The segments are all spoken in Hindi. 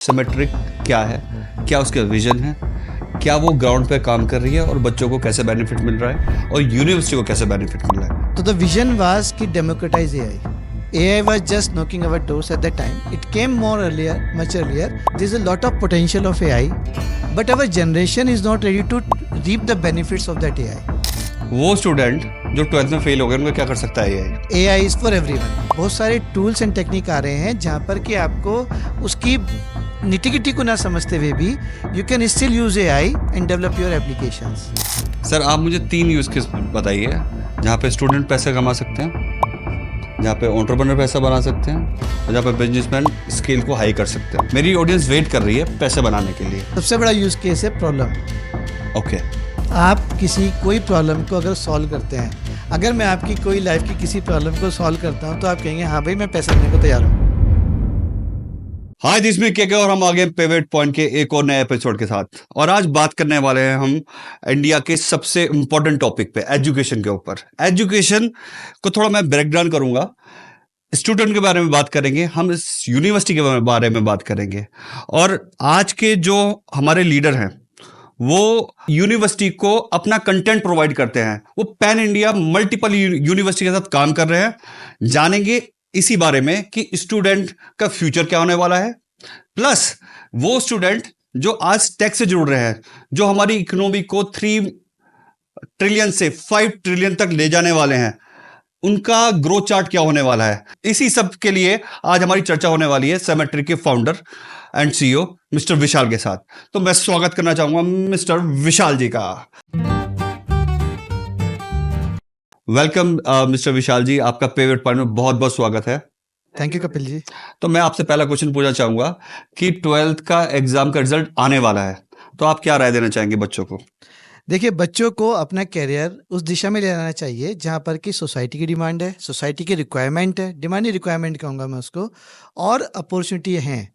सिमेट्रिक क्या है, क्या उसका विजन है, क्या वो ग्राउंड पे काम कर रही है और बच्चों को कैसे बेनिफिट मिल रहा है और यूनिवर्सिटी को कैसे बेनिफिट मिल रहा है। So the vision was to democratize AI. AI was just knocking our doors at that time. It came more earlier, much earlier. There's a lot of potential of AI, but our generation is not ready to reap the benefits of that AI. वो स्टूडेंट जो 12th में फेल हो गए उनको क्या कर सकता है AI? AI is for everyone. बहुत सारे टूल्स एंड टेक्निक आ रहे हैं जहाँ पर कि आपको उसकी निटिगिटी को ना समझते हुए भी you can still use AI and develop your applications. Sir आप मुझे 3 यूज केस बताइए जहाँ पे स्टूडेंट पैसे कमा सकते हैं, जहाँ पे एंटरप्रेन्योर पैसा बना सकते हैं और जहाँ पे बिजनेसमैन स्केल को हाई कर सकते हैं। मेरी ऑडियंस वेट कर रही है पैसे बनाने के लिए। सबसे बड़ा यूज केस है प्रॉब्लम। ओके, आप किसी कोई प्रॉब्लम को अगर सॉल्व करते हैं, अगर मैं आपकी कोई लाइफ की किसी प्रॉब्लम को सॉल्व करता हूं तो आप कहेंगे हाँ भाई मैं पैसा देने को तैयार हूं। हाय दिस मी के और हम आगे पिवट पॉइंट के एक और नए एपिसोड के साथ। और आज बात करने वाले हैं हम इंडिया के सबसे इंपॉर्टेंट टॉपिक पे, एजुकेशन के ऊपर। एजुकेशन को थोड़ा मैं ब्रेक डाउन करूंगा, स्टूडेंट के बारे में बात करेंगे, हम इस यूनिवर्सिटी के बारे में बात करेंगे। और आज के जो हमारे लीडर हैं वो यूनिवर्सिटी को अपना कंटेंट प्रोवाइड करते हैं, वो पैन इंडिया मल्टीपल यूनिवर्सिटी के साथ काम कर रहे हैं। जानेंगे इसी बारे में कि स्टूडेंट का फ्यूचर क्या होने वाला है, प्लस वो स्टूडेंट जो आज टेक से जुड़ रहे हैं, जो हमारी इकोनॉमी को 3 ट्रिलियन से 5 ट्रिलियन तक ले जाने वाले हैं, उनका ग्रोथ चार्ट क्या होने वाला है। इसी सब के लिए आज हमारी चर्चा होने वाली है सिमेट्रिक के फाउंडर एंड CEO मिस्टर विशाल के साथ। तो मैं स्वागत करना चाहूंगा मिस्टर विशाल जी का। वेलकम मिस्टर विशाल जी, आपका पिवट पॉइंट में बहुत बहुत स्वागत है। Thank you Kapil ji. तो मैं आपसे पहला क्वेश्चन पूछना चाहूंगा कि 12th का एग्जाम का रिजल्ट आने वाला है, तो आप क्या राय देना चाहेंगे बच्चों को? देखिए, बच्चों को अपना कैरियर उस दिशा में ले जाना चाहिए जहाँ पर कि सोसाइटी की डिमांड है, सोसाइटी की रिक्वायरमेंट है, डिमांड ही रिक्वायरमेंट कहूँगा मैं उसको, और अपॉर्चुनिटी हैं।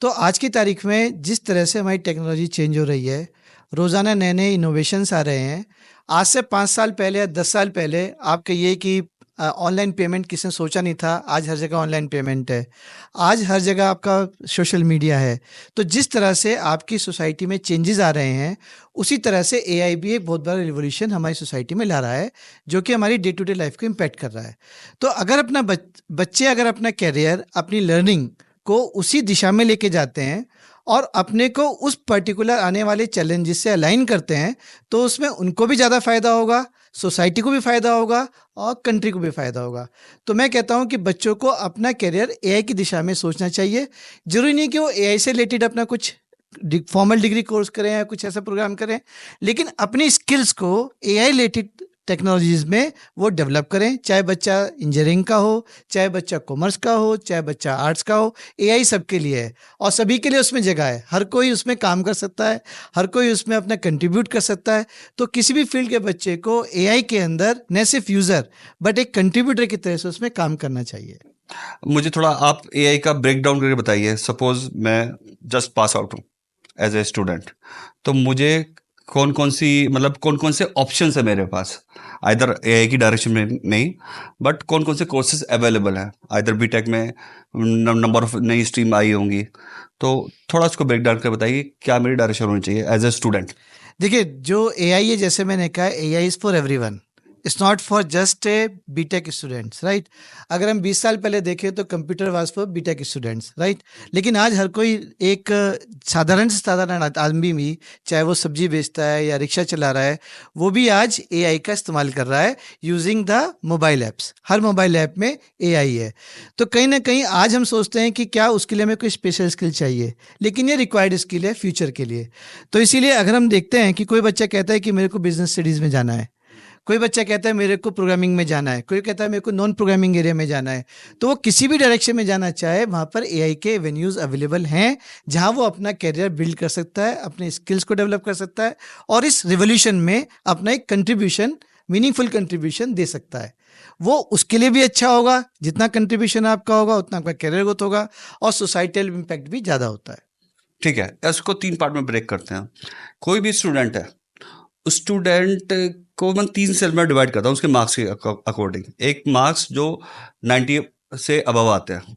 तो आज की तारीख में जिस तरह से हमारी टेक्नोलॉजी चेंज हो रही है, रोज़ाना नए नए इनोवेशंस आ रहे हैं। आज से 5 साल पहले या 10 साल पहले आप कहिए कि ऑनलाइन पेमेंट किसने सोचा नहीं था, आज हर जगह ऑनलाइन पेमेंट है, आज हर जगह आपका सोशल मीडिया है। तो जिस तरह से आपकी सोसाइटी में चेंजेस आ रहे हैं, उसी तरह से AI भी एक बहुत बड़ा रिवोल्यूशन हमारी सोसाइटी में ला रहा है, जो कि हमारी डे टू डे लाइफ को इम्पैक्ट कर रहा है। तो अगर अपना बच्चे अगर अपना कैरियर, अपनी लर्निंग को उसी दिशा में लेके जाते हैं और अपने को उस पर्टिकुलर आने वाले चैलेंजेस से अलाइन करते हैं, तो उसमें उनको भी ज़्यादा फायदा होगा, सोसाइटी को भी फायदा होगा और कंट्री को भी फायदा होगा। तो मैं कहता हूं कि बच्चों को अपना करियर AI की दिशा में सोचना चाहिए। जरूरी नहीं कि वो AI से रिलेटेड अपना कुछ फॉर्मल डिग्री कोर्स करें या कुछ ऐसा प्रोग्राम करें, लेकिन अपनी स्किल्स को AI रिलेटेड टेक्नोलॉजीज में वो डेवलप करें। चाहे बच्चा इंजीनियरिंग का हो, चाहे बच्चा कॉमर्स का हो, चाहे बच्चा आर्ट्स का हो, AI सबके लिए है और सभी के लिए उसमें जगह है। हर कोई उसमें काम कर सकता है, हर कोई उसमें अपना कंट्रीब्यूट कर सकता है। तो किसी भी फील्ड के बच्चे को AI के अंदर न सिर्फ यूज़र बट एक कंट्रीब्यूटर की तरह से उसमें काम करना चाहिए। मुझे थोड़ा आप AI का ब्रेक डाउन करके बताइए। सपोज मैं जस्ट पास आउट हूँ एज ए स्टूडेंट, तो मुझे कौन कौन से ऑप्शन है मेरे पास, आइदर AI की डायरेक्शन में नहीं, बट कौन कौन से कोर्सेज अवेलेबल हैं। आइदर बीटेक में नंबर ऑफ नई स्ट्रीम आई होंगी, तो थोड़ा उसको ब्रेक डाउन कर बताइए क्या मेरी डायरेक्शन होनी चाहिए एज ए स्टूडेंट। देखिए, जो AI है, जैसे मैंने कहा, AI is for everyone, it's not for just a BTech students, right. अगर हम 20 साल पहले देखें तो computer was for BTech students, right. लेकिन आज हर कोई एक साधारण से साधारण आदमी भी, चाहे वो सब्जी बेचता है या रिक्शा चला रहा है, वो भी आज AI का इस्तेमाल कर रहा है using the mobile apps. Her mobile app में AI है। तो कहीं ना कहीं आज हम सोचते हैं कि क्या उसके लिए हमें कोई स्पेशल स्किल चाहिए, लेकिन ये रिक्वायर्ड स्किल है फ्यूचर के लिए। तो इसीलिए अगर हम देखते हैं कि कोई बच्चा कहता है कि मेरे को बिजनेस स्टडीज़ में जाना है, कोई बच्चा कहता है मेरे को प्रोग्रामिंग में जाना है, कोई कहता है मेरे को नॉन प्रोग्रामिंग एरिया में जाना है, तो वो किसी भी डायरेक्शन में जाना चाहे, वहाँ पर AI के एवेन्यूज़ अवेलेबल हैं जहाँ वो अपना कैरियर बिल्ड कर सकता है, अपने स्किल्स को डेवलप कर सकता है और इस रिवोल्यूशन में अपना एक कंट्रीब्यूशन, मीनिंगफुल कंट्रीब्यूशन दे सकता है। वो उसके लिए भी अच्छा होगा, जितना कंट्रीब्यूशन आपका होगा उतना आपका कैरियर ग्रोथ होगा और सोसाइटल इम्पैक्ट भी ज़्यादा होता है। ठीक है, इसको 3 पार्ट में ब्रेक करते हैं। कोई भी स्टूडेंट है, स्टूडेंट को मैं 3 सेल में डिवाइड करता हूँ उसके मार्क्स के अकॉर्डिंग। एक मार्क्स जो 90 से अबव आते हैं,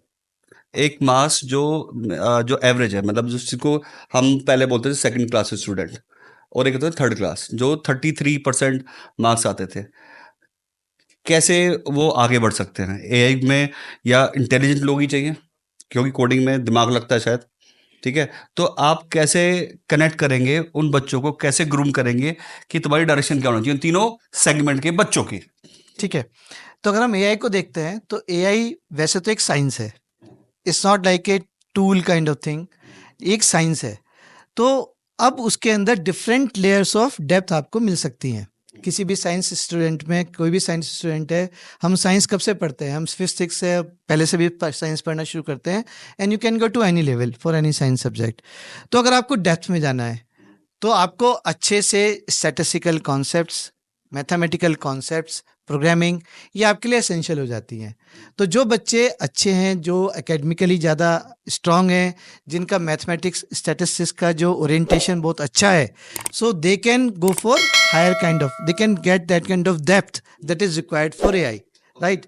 एक मास जो एवरेज है, मतलब जिसको हम पहले बोलते थे सेकंड क्लास स्टूडेंट, और एक होता है थर्ड क्लास, जो 33% मार्क्स आते थे, कैसे वो आगे बढ़ सकते हैं एआई में? या इंटेलिजेंट लोग ही चाहिए, क्योंकि कोडिंग में दिमाग लगता है शायद, ठीक है? तो आप कैसे कनेक्ट करेंगे उन बच्चों को, कैसे ग्रूम करेंगे कि तुम्हारी डायरेक्शन क्या होना चाहिए उन तीनों सेगमेंट के बच्चों की? ठीक है। तो अगर हम एआई को देखते हैं तो एआई वैसे तो एक साइंस है, it's not like a tool kind of thing, एक साइंस है। तो अब उसके अंदर डिफरेंट लेयर्स ऑफ डेप्थ आपको मिल सकती हैं। किसी भी साइंस स्टूडेंट में, कोई भी साइंस स्टूडेंट है, हम साइंस कब से पढ़ते हैं? हम फिफ्थ सिक्स से पहले से भी साइंस पढ़ना शुरू करते हैं, and you can go to any level for any science subject. तो अगर आपको डेप्थ में जाना है तो आपको अच्छे से statistical concepts, mathematical concepts, programming, ये आपके लिए एसेंशियल हो जाती हैं। तो जो बच्चे अच्छे हैं, जो एकेडमिकली ज़्यादा स्ट्रांग हैं, जिनका मैथमेटिक्स स्टैटिस्टिक्स का जो ओरिएंटेशन बहुत अच्छा है, so they can go for higher kind of, they can get that kind of depth that is required for AI, right?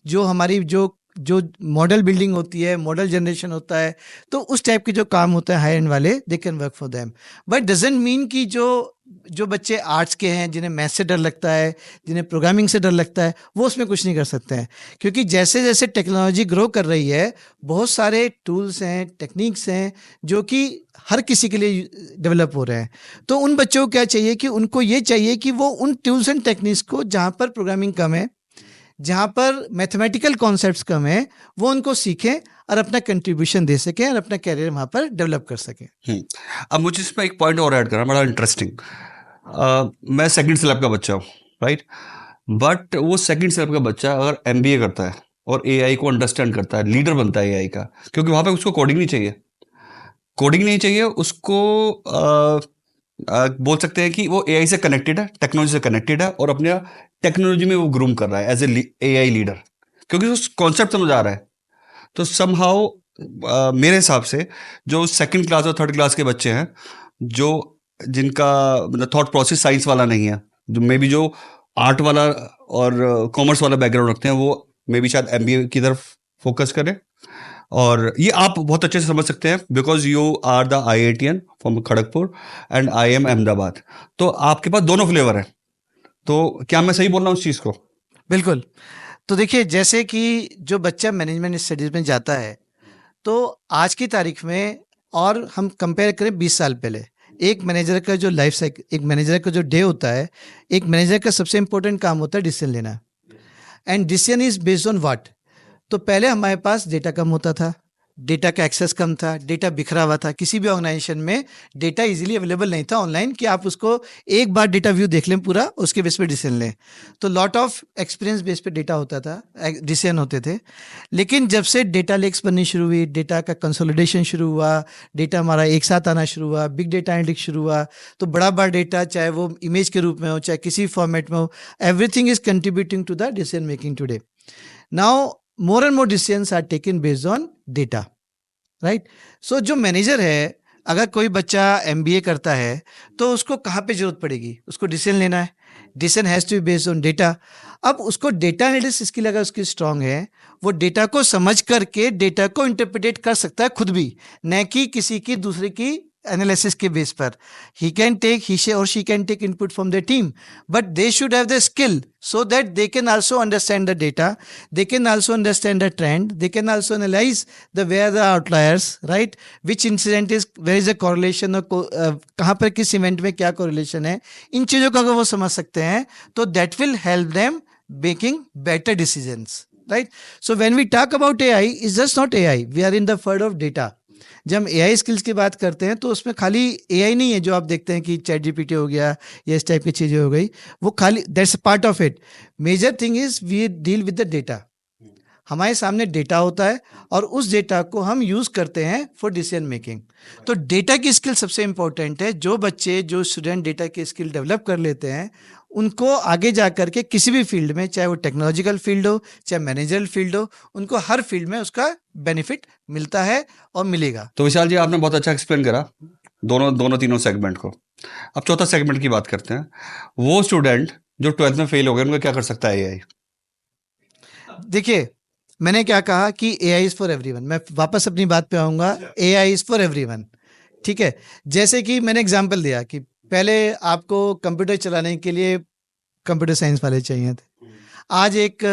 जो हमारी जो जो मॉडल बिल्डिंग होती है, मॉडल जनरेशन होता है, तो उस टाइप के जो काम होता है हाई एंड वाले, they can work for them. But doesn't mean कि जो जो बच्चे आर्ट्स के हैं, जिन्हें मैथ से डर लगता है, जिन्हें प्रोग्रामिंग से डर लगता है, वो उसमें कुछ नहीं कर सकते हैं। क्योंकि जैसे जैसे टेक्नोलॉजी ग्रो कर रही है, बहुत सारे टूल्स हैं, टेक्निक्स हैं, जो कि हर किसी के लिए डेवलप हो रहे हैं। तो उन बच्चों को क्या चाहिए कि उनको ये चाहिए कि वो उन टूल्स एंड टेक्निक्स को, जहाँ पर प्रोग्रामिंग कम है, जहाँ पर मैथमेटिकल कॉन्सेप्ट्स कम है, वो उनको सीखें और अपना कंट्रीब्यूशन दे सकें और अपना कैरियर वहाँ पर डेवलप कर सकें। अब मुझे इसमें एक पॉइंट और ऐड करना बड़ा इंटरेस्टिंग। मैं सेकंड स्लैब का बच्चा हूँ, राइट? बट वो सेकंड स्लैब का बच्चा अगर एमबीए करता है और एआई को अंडरस्टैंड करता है, लीडर बनता है एआई का, क्योंकि वहाँ पे उसको कोडिंग नहीं चाहिए, कोडिंग नहीं चाहिए उसको। बोल सकते हैं कि वो एआई से कनेक्टेड है, टेक्नोलॉजी से कनेक्टेड है, और अपने टेक्नोलॉजी में वो ग्रूम कर रहा है एज ए एआई लीडर, क्योंकि उस कॉन्सेप्ट समझ आ रहा है। तो समहाउ मेरे हिसाब से जो सेकंड क्लास और थर्ड क्लास के बच्चे हैं, जो जिनका मतलब थॉट प्रोसेस साइंस वाला नहीं है, जो मे बी जो आर्ट वाला और कॉमर्स वाला बैकग्राउंड रखते हैं, वो मे बी शायद एमबीए की तरफ फोकस करें। और ये आप बहुत अच्छे से समझ सकते हैं, because you are the IITian from Kharagpur and I am Ahmedabad. तो आपके पास दोनों फ्लेवर है, तो क्या मैं सही बोल रहा हूँ उस चीज़ को? बिल्कुल। तो देखिए, जैसे कि जो बच्चा मैनेजमेंट स्टडीज़ में जाता है, तो आज की तारीख में, और हम कंपेयर करें 20 साल पहले, एक मैनेजर का जो लाइफ साइकिल, एक मैनेजर का जो डे होता है, एक मैनेजर का सबसे इंपॉर्टेंट काम होता है डिसीजन लेना। And decision is based on what? तो पहले हमारे पास डेटा कम होता था, डेटा का एक्सेस कम था, डेटा बिखरा हुआ था, किसी भी ऑर्गेनाइजेशन में डेटा इजीली अवेलेबल नहीं था ऑनलाइन कि आप उसको एक बार डेटा व्यू देख लें पूरा, उसके बेस पे डिसीजन लें। तो लॉट ऑफ एक्सपीरियंस बेस पे डेटा होता था, डिसीजन होते थे। लेकिन जब से डेटा लेक्स बननी शुरू हुई, डेटा का कंसोलिडेशन शुरू हुआ, डेटा हमारा एक साथ आना शुरू हुआ, बिग डेटा एनालिटिक्स शुरू हुआ, तो बड़ा बड़ा डेटा, चाहे वो इमेज के रूप में हो, चाहे किसी फॉर्मेट में हो, everything is contributing to the decision making today. Now more and more decisions are taken based on data, right? So जो मैनेजर है, अगर कोई बच्चा MBA करता है, तो उसको कहाँ पे जरूरत पड़ेगी? उसको डिसीजन लेना है, decision has to be based on data. अब उसको डेटा एनालिसिस स्किल अगर उसकी स्ट्रांग है, वो डेटा को समझ करके डेटा को इंटरप्रिटेट कर सकता है खुद भी, न कि किसी की दूसरे की एनालिसिस के बेस पर। he can take he she or she can take input from their team, but they should have the skill so that they can also understand the data, they can also understand the trend, they can also analyze the where the outliers, right? which incident is, where is the correlation, और कहाँ पर किस इवेंट में क्या correlation है, इन चीज़ों को अगर वो समझ सकते हैं, तो that will help them making better decisions, right? So when we talk about AI, it's just not AI, we are in the world of data। जब हम एआई स्किल्स की बात करते हैं, तो उसमें खाली एआई नहीं है जो आप देखते हैं कि चैट जीपीटी हो गया या इस टाइप की चीज़ें हो गई, वो खाली that's part of it. Major thing is we deal with the data. हमारे सामने डेटा होता है और उस डेटा को हम यूज़ करते हैं फॉर डिसीजन मेकिंग। तो डेटा की स्किल सबसे इंपॉर्टेंट है। जो बच्चे, जो स्टूडेंट डेटा की स्किल डेवलप कर लेते हैं, उनको आगे जा करके किसी भी फील्ड में, चाहे वो टेक्नोलॉजिकल फील्ड हो, चाहे मैनेजरल फील्ड हो, उनको हर फील्ड में उसका बेनिफिट मिलता है और मिलेगा। तो विशाल जी, आपने बहुत अच्छा एक्सप्लेन करा दोनों तीनों सेगमेंट को। अब चौथा सेगमेंट की बात करते हैं। वो स्टूडेंट जो 12th में फेल हो गए, उनको क्या कर सकता है एआई? देखिए, मैंने क्या कहा कि AI इज फॉर एवरीवन। मैं वापस अपनी बात पे आऊंगा, AI इज फॉर एवरीवन। ठीक है, जैसे कि मैंने एग्जांपल दिया कि पहले आपको कंप्यूटर चलाने के लिए कंप्यूटर साइंस वाले चाहिए थे। आज एक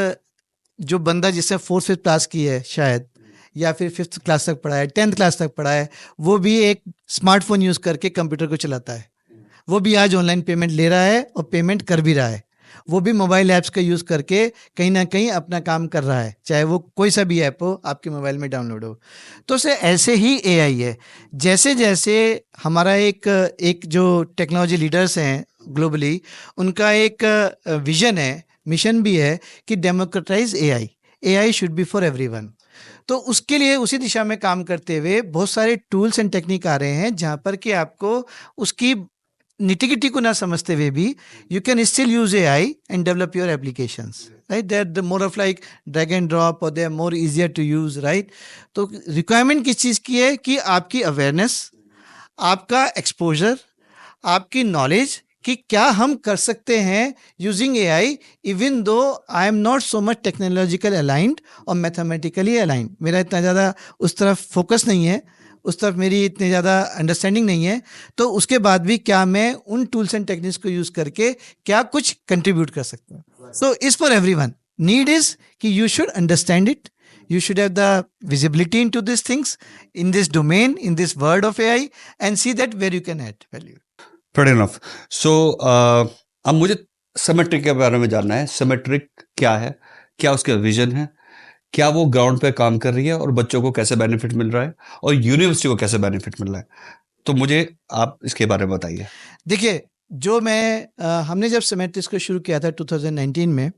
जो बंदा जिसने फोर्थ फिफ्थ क्लास की है शायद, या फिर फिफ्थ क्लास तक पढ़ा है, 10th क्लास तक पढ़ा है, वो भी एक स्मार्टफोन यूज करके कंप्यूटर को चलाता है। वो भी आज ऑनलाइन पेमेंट ले रहा है और पेमेंट कर भी रहा है। वो भी मोबाइल ऐप्स का यूज़ करके कहीं ना कहीं अपना काम कर रहा है, चाहे वो कोई सा भी ऐप हो आपके मोबाइल में डाउनलोड हो। तो से ऐसे ही AI है। जैसे जैसे हमारा एक जो टेक्नोलॉजी लीडर्स हैं ग्लोबली, उनका एक विजन है, मिशन भी है कि democratise AI should be for everyone. तो उसके लिए उसी दिशा में काम करते हुए बहुत सारे टूल्स एंड टेक्निक आ रहे हैं, जहाँ पर कि आपको उसकी निटिगिटी को ना समझते हुए भी you can still use AI and develop your applications, right? They're the more of like drag and drop, or they're more easier to use, right? तो रिक्वायरमेंट किस चीज़ की है कि आपकी अवेयरनेस, आपका एक्सपोजर, आपकी नॉलेज कि क्या हम कर सकते हैं using AI, even though I am not so much technological aligned और मैथमेटिकली अलाइंड। मेरा इतना ज़्यादा उस तरफ फोकस नहीं है, उस तरफ मेरी इतनी ज़्यादा अंडरस्टैंडिंग नहीं है। तो उसके बाद भी क्या मैं उन टूल्स एंड टेक्निक्स को यूज़ करके क्या कुछ कंट्रीब्यूट कर सकता हूँ। So is for everyone. Need is कि you should understand it, you should have the visibility into these things, in this domain, in this world of AI, and see that where you can add value. Fair enough. So, अब मुझे सिमेट्रिक के बारे में जानना है। सिमेट्रिक क्या है, क्या उसका विजन है, क्या वो ग्राउंड पे काम कर रही है और बच्चों को कैसे बेनिफिट मिल रहा है और यूनिवर्सिटी को कैसे बेनिफिट मिल रहा है, तो मुझे आप इसके बारे में बताइए। देखिए, जो हमने जब सिमेट्रिक्स को शुरू किया था 2019 में,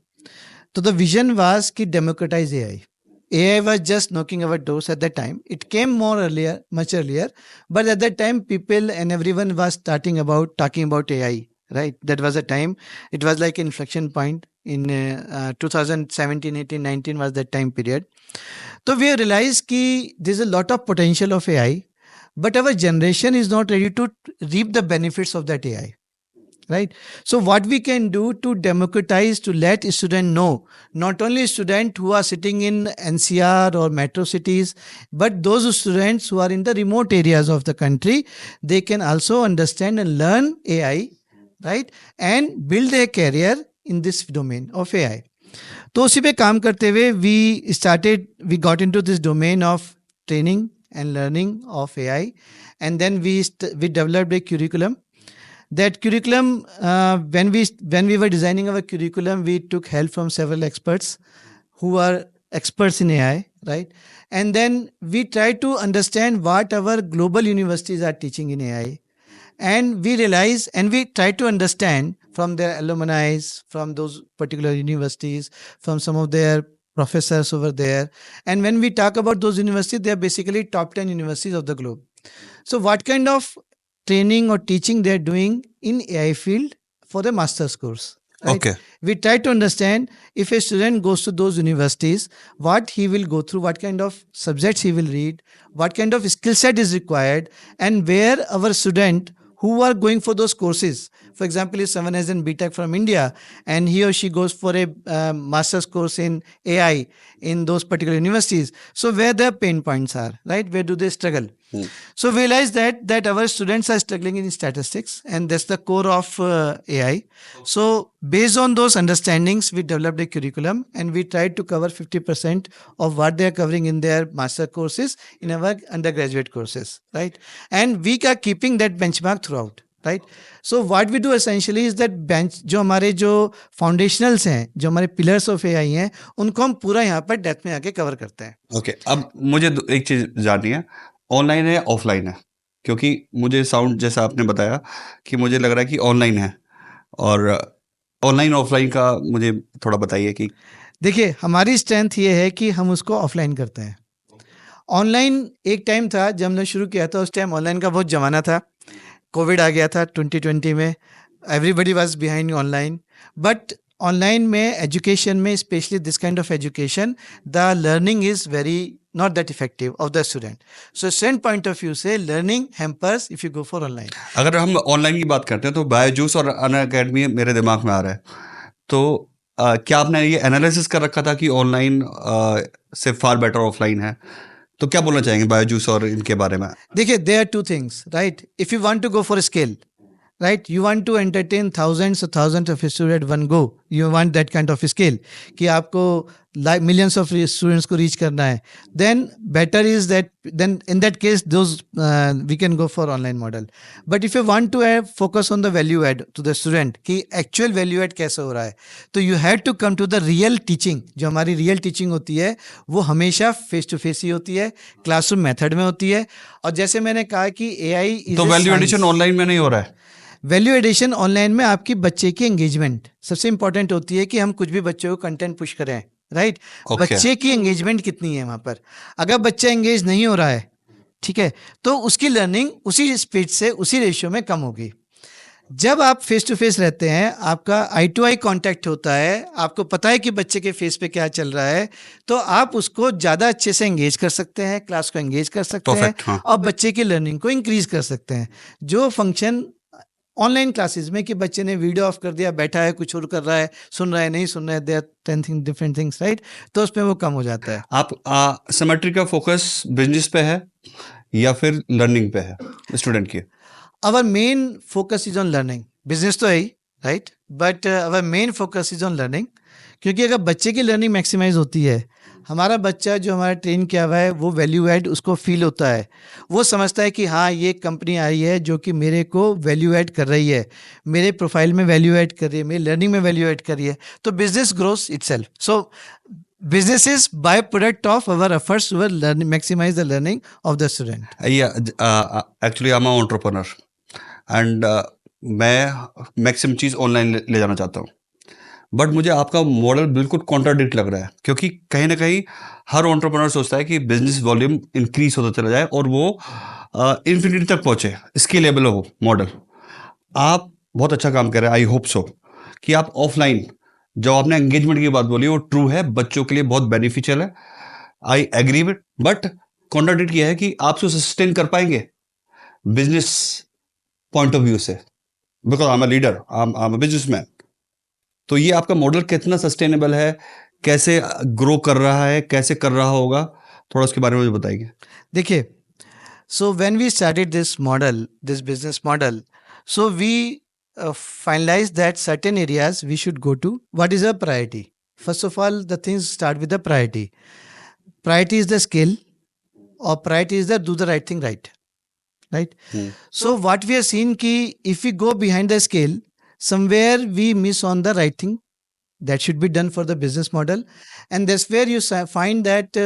तो द विजन वाज कि democratise AI. AI was just knocking our doors at that time. It came more earlier, much earlier, but at that time, people and everyone was talking about AI, right? That was a time. It was like an inflection point in 2017, 18, 19 was that time period. So we realized कि there's a lot of potential of AI, but our generation is not ready to reap the benefits of that AI. Right? So what we can do to democratize, to let students know, not only students who are sitting in NCR or metro cities, but those students who are in the remote areas of the country, they can also understand and learn AI, right? And build their career in this domain of AI. तो उसी पे काम करते हुए we got into this domain of training and learning of AI, and then we developed a curriculum. That curriculum, when we were designing our curriculum, we took help from several experts who are experts in AI, right? And then we tried to understand what our global universities are teaching in AI. And we realized, and we tried to understand from their alumni, from those particular universities, from some of their professors over there. And when we talk about those universities, they are basically top 10 universities of the globe. So what kind of training or teaching they're doing in AI field for the master's course. Right? Okay. We try to understand if a student goes to those universities, what he will go through, what kind of subjects he will read, what kind of skill set is required, and where our student who are going for those courses. For example, if someone has an BTech from India and he or she goes for a master's course in AI in those particular universities, so where their pain points are, right? Where do they struggle? So we realize that our students are struggling in statistics, and that's the core of AI. So based on those understandings, we developed a curriculum, and we tried to cover 50% of what they are covering in their master courses in our undergraduate courses, right? And we are keeping that benchmark throughout. Right so what we do essentially is that bench जो हमारे जो फाउंडेशनल्स हैं, जो हमारे पिलर्स ऑफ एआई हैं, उनको हम पूरा यहाँ पर डेप्थ में आके कवर करते हैं। ओके, अब मुझे एक चीज़ जाननी है, ऑनलाइन है ऑफलाइन है? क्योंकि मुझे साउंड जैसा आपने बताया कि मुझे लग रहा है कि ऑनलाइन है, और ऑनलाइन ऑफलाइन का मुझे थोड़ा बताइए कि। देखिए, हमारी स्ट्रेंथ ये है कि हम उसको ऑफलाइन करते हैं। ऑनलाइन एक टाइम था जब हमने शुरू किया था, उस टाइम ऑनलाइन का बहुत ज़माना था। कोविड आ गया था 2020 में, everybody was behind online, but online में एजुकेशन में, specially this kind of education, the learning is very not that effective of the student. So student point of view से learning hampers if you go for online. अगर हम ऑनलाइन की बात करते हैं तो बायोजूस और अनअकैडमी मेरे दिमाग में आ रहा है, तो क्या आपने ये एनालिसिस कर रखा था कि ऑनलाइन से फार बेटर ऑफलाइन है, तो क्या बोलना चाहेंगे बायजूस और इनके बारे में? देखिए, there are two things, right? If you want to go for a scale, right? You want to entertain thousands or thousands of students at one go. You want that kind of scale कि आपको millions of students को reach करना है. Then better is that, then in that case those we can go for online model. But if you want to have focus on the value add to the student कि actual value add कैसे हो रहा है, तो you have to come to the real teaching. जो हमारी real teaching होती है वो हमेशा face to face ही होती है, classroom method में होती है. और जैसे मैंने कहा कि AI is तो a value science. Addition online में नहीं हो रहा है? वैल्यू एडिशन ऑनलाइन में आपकी बच्चे की एंगेजमेंट सबसे इंपॉर्टेंट होती है कि हम कुछ भी बच्चों को कंटेंट पुश करें, राइट? Okay. बच्चे की एंगेजमेंट कितनी है वहां पर. अगर बच्चा एंगेज नहीं हो रहा है, ठीक है, तो उसकी लर्निंग उसी स्पीड से उसी रेशियो में कम होगी. जब आप फेस टू फेस रहते हैं, आपका आई टू आई कांटेक्ट होता है, आपको पता है कि बच्चे के फेस पे क्या चल रहा है, तो आप उसको ज़्यादा अच्छे से एंगेज कर सकते हैं, क्लास को एंगेज कर सकते हैं, Perfect, हाँ. और बच्चे की लर्निंग को इंक्रीज कर सकते हैं. जो फंक्शन ऑनलाइन क्लासेस में कि बच्चे ने वीडियो ऑफ कर दिया, बैठा है, कुछ और कर रहा है, सुन रहा है, नहीं सुन रहा है, there 10 thing different things, right? तो उसमें वो कम हो जाता है. आप सिमेट्री का फोकस बिजनेस पे है या फिर लर्निंग पे है स्टूडेंट की? Our main focus is on learning. Business तो है ही, right, but our main focus is on learning. क्योंकि अगर बच्चे की लर्निंग मैक्सिमाइज होती है, हमारा बच्चा जो हमारा ट्रेन किया हुआ है वो वैल्यू ऐड उसको फील होता है, वो समझता है कि हाँ ये कंपनी आई है जो कि मेरे को वैल्यू ऐड कर रही है, मेरे प्रोफाइल में वैल्यू ऐड कर रही है, मेरी लर्निंग में वैल्यू ऐड कर रही है, तो business grows itself. So business is byproduct of our efforts to maximize the learning of the student. Actually I am entrepreneur and मैं मैक्सिमम चीज़ ऑनलाइन ले जाना चाहता हूँ, बट मुझे आपका मॉडल बिल्कुल कॉन्ट्राडिक्ट लग रहा है, क्योंकि कहीं ना कहीं हर एंटरप्रेन्योर सोचता है कि बिजनेस वॉल्यूम इंक्रीज होता चला जाए और वो इन्फिनिटी तक पहुँचे, स्केलेबल हो मॉडल. आप बहुत अच्छा काम कर रहे हैं. आई होप सो कि आप ऑफलाइन जो आपने एंगेजमेंट की बात बोली वो ट्रू है, बच्चों के लिए बहुत बेनिफिशियल है. I agree with, but contradict किया है कि आप उसको सस्टेन कर पाएंगे बिजनेस पॉइंट ऑफ व्यू से, because I am a leader, I am a businessman. तो ये आपका मॉडल कितना सस्टेनेबल है, कैसे ग्रो कर रहा है, कैसे कर रहा होगा, थोड़ा उसके बारे में मुझे बताइए. देखिए, so when we started this model, this business model, so we finalized that certain areas we should go to. What is a priority? First of all, the things start with the priority. Priority is the skill, or priority is the do the right thing right. Right? So what we have seen ki if we go behind the scale, somewhere we miss on the right thing that should be done for the business model, and that's where you find that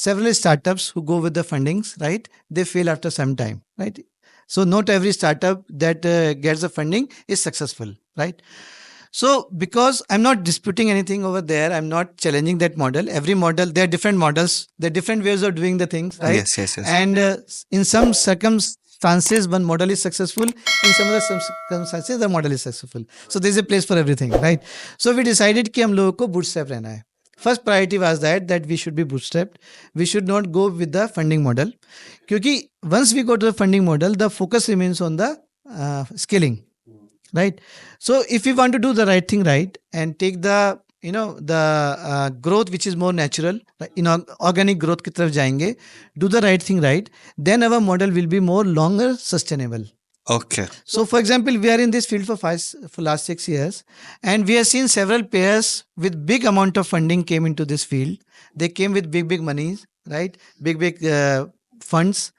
several startups who go with the fundings, right, they fail after some time, right? So not every startup that gets the funding is successful, right? So because I'm not disputing anything over there, I'm not challenging that model. Every model, there are different models, there are different ways of doing the things, right? Yes. And in some circumstances, one model is successful. In some other circumstances, the model is successful. So there's a place for everything, right? So we decided कि हम लोगों को bootstrap रहना है. First priority was that we should be bootstrapped. We should not go with the funding model. क्योंकि once we go to the funding model, the focus remains on the scaling, right? So if we want to do the right thing right and take the growth which is more natural, organic growth की तरफ जाएंगे, do the right thing right, then our model will be more longer sustainable. Okay. So for example, we are in this field for last 6 years, and we have seen several players with big amount of funding came into this field. They came with big monies, right? Big funds,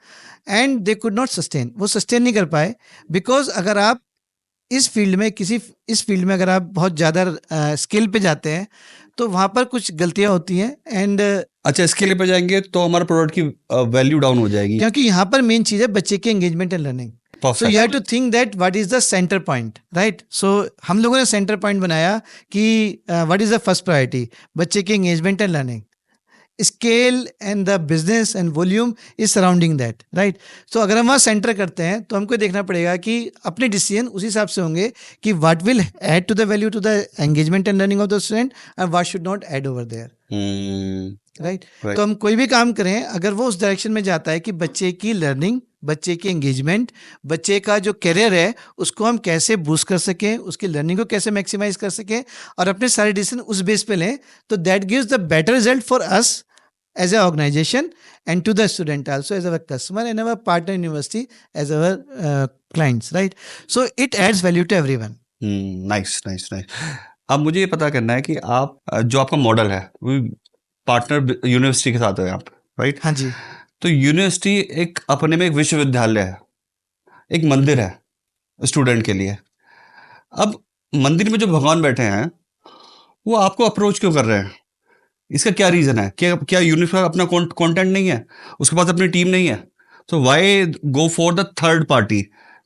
and they could not sustain. वो sustain नहीं कर पाए because अगर आप इस फील्ड में अगर आप बहुत ज़्यादा स्किल पे जाते हैं तो वहाँ पर कुछ गलतियाँ होती हैं. एंड अच्छा, स्किल पे जाएंगे तो हमारा प्रोडक्ट की वैल्यू डाउन हो जाएगी, क्योंकि यहाँ पर मेन चीज़ है बच्चे की engagement and learning. So you have to think that what is the center point, right? So हम लोगों ने center point बनाया कि what is the first priority? बच्चे की engagement and learning. Scale and the business and volume is surrounding that, right? So अगर हम वहाँ center करते हैं तो हमको देखना पड़ेगा कि अपने decision उसी हिसाब से होंगे कि what will add to the value to the engagement and learning of the student and what should not add over there. Right? तो हम कोई भी काम करें अगर वो उस डायरेक्शन में जाता है कि बच्चे की लर्निंग, बच्चे की एंगेजमेंट, बच्चे का जो करियर है उसको हम कैसे बूस्ट कर सकें, उसकी लर्निंग को कैसे मैक्सिमाइज कर सकें और अपने सारे डिसीजन उस बेस पे लें, तो that gives the better result for us as an organization and to the student also as our customer and our partner university as our clients, right? So it adds value to everyone. Nice nice nice. अब मुझे ये पता करना है कि आप जो आपका मॉडल है वो पार्टनर यूनिवर्सिटी के साथ है आप, राइट? हाँ जी। तो यूनिवर्सिटी एक अपने में एक विश्वविद्यालय है, एक मंदिर है स्टूडेंट के लिए। अब मंदिर में जो भगवान बैठे हैं वो आपको अप्रोच क्यों कर रहे हैं? इसका क्या रीजन है? क्या यूनिवर्सिटी अपना कंटेंट नहीं है, उसके पास अपनी टीम नहीं है? तो why go for the third party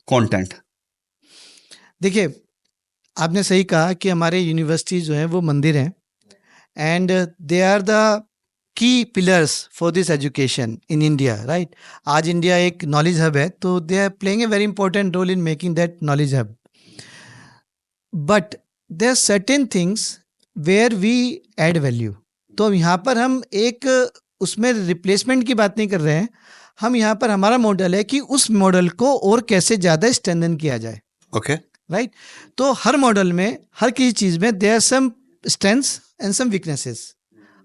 content? देखिए, आपने सही कहा कि हमारे यूनिवर्सिटी जो है वो मंदिर हैं and they are the key pillars for this education in India, right? आज इंडिया एक नॉलेज हब है, तो they are playing a very important role in making that knowledge hub. But there are certain things where we add value. तो यहाँ पर हम एक उसमें रिप्लेसमेंट की बात नहीं कर रहे हैं, हम यहाँ पर हमारा मॉडल है कि उस मॉडल को और कैसे ज़्यादा स्ट्रेंथन किया जाए। Okay, right? तो हर मॉडल में, हर किसी चीज़ में there are some strengths and some weaknesses.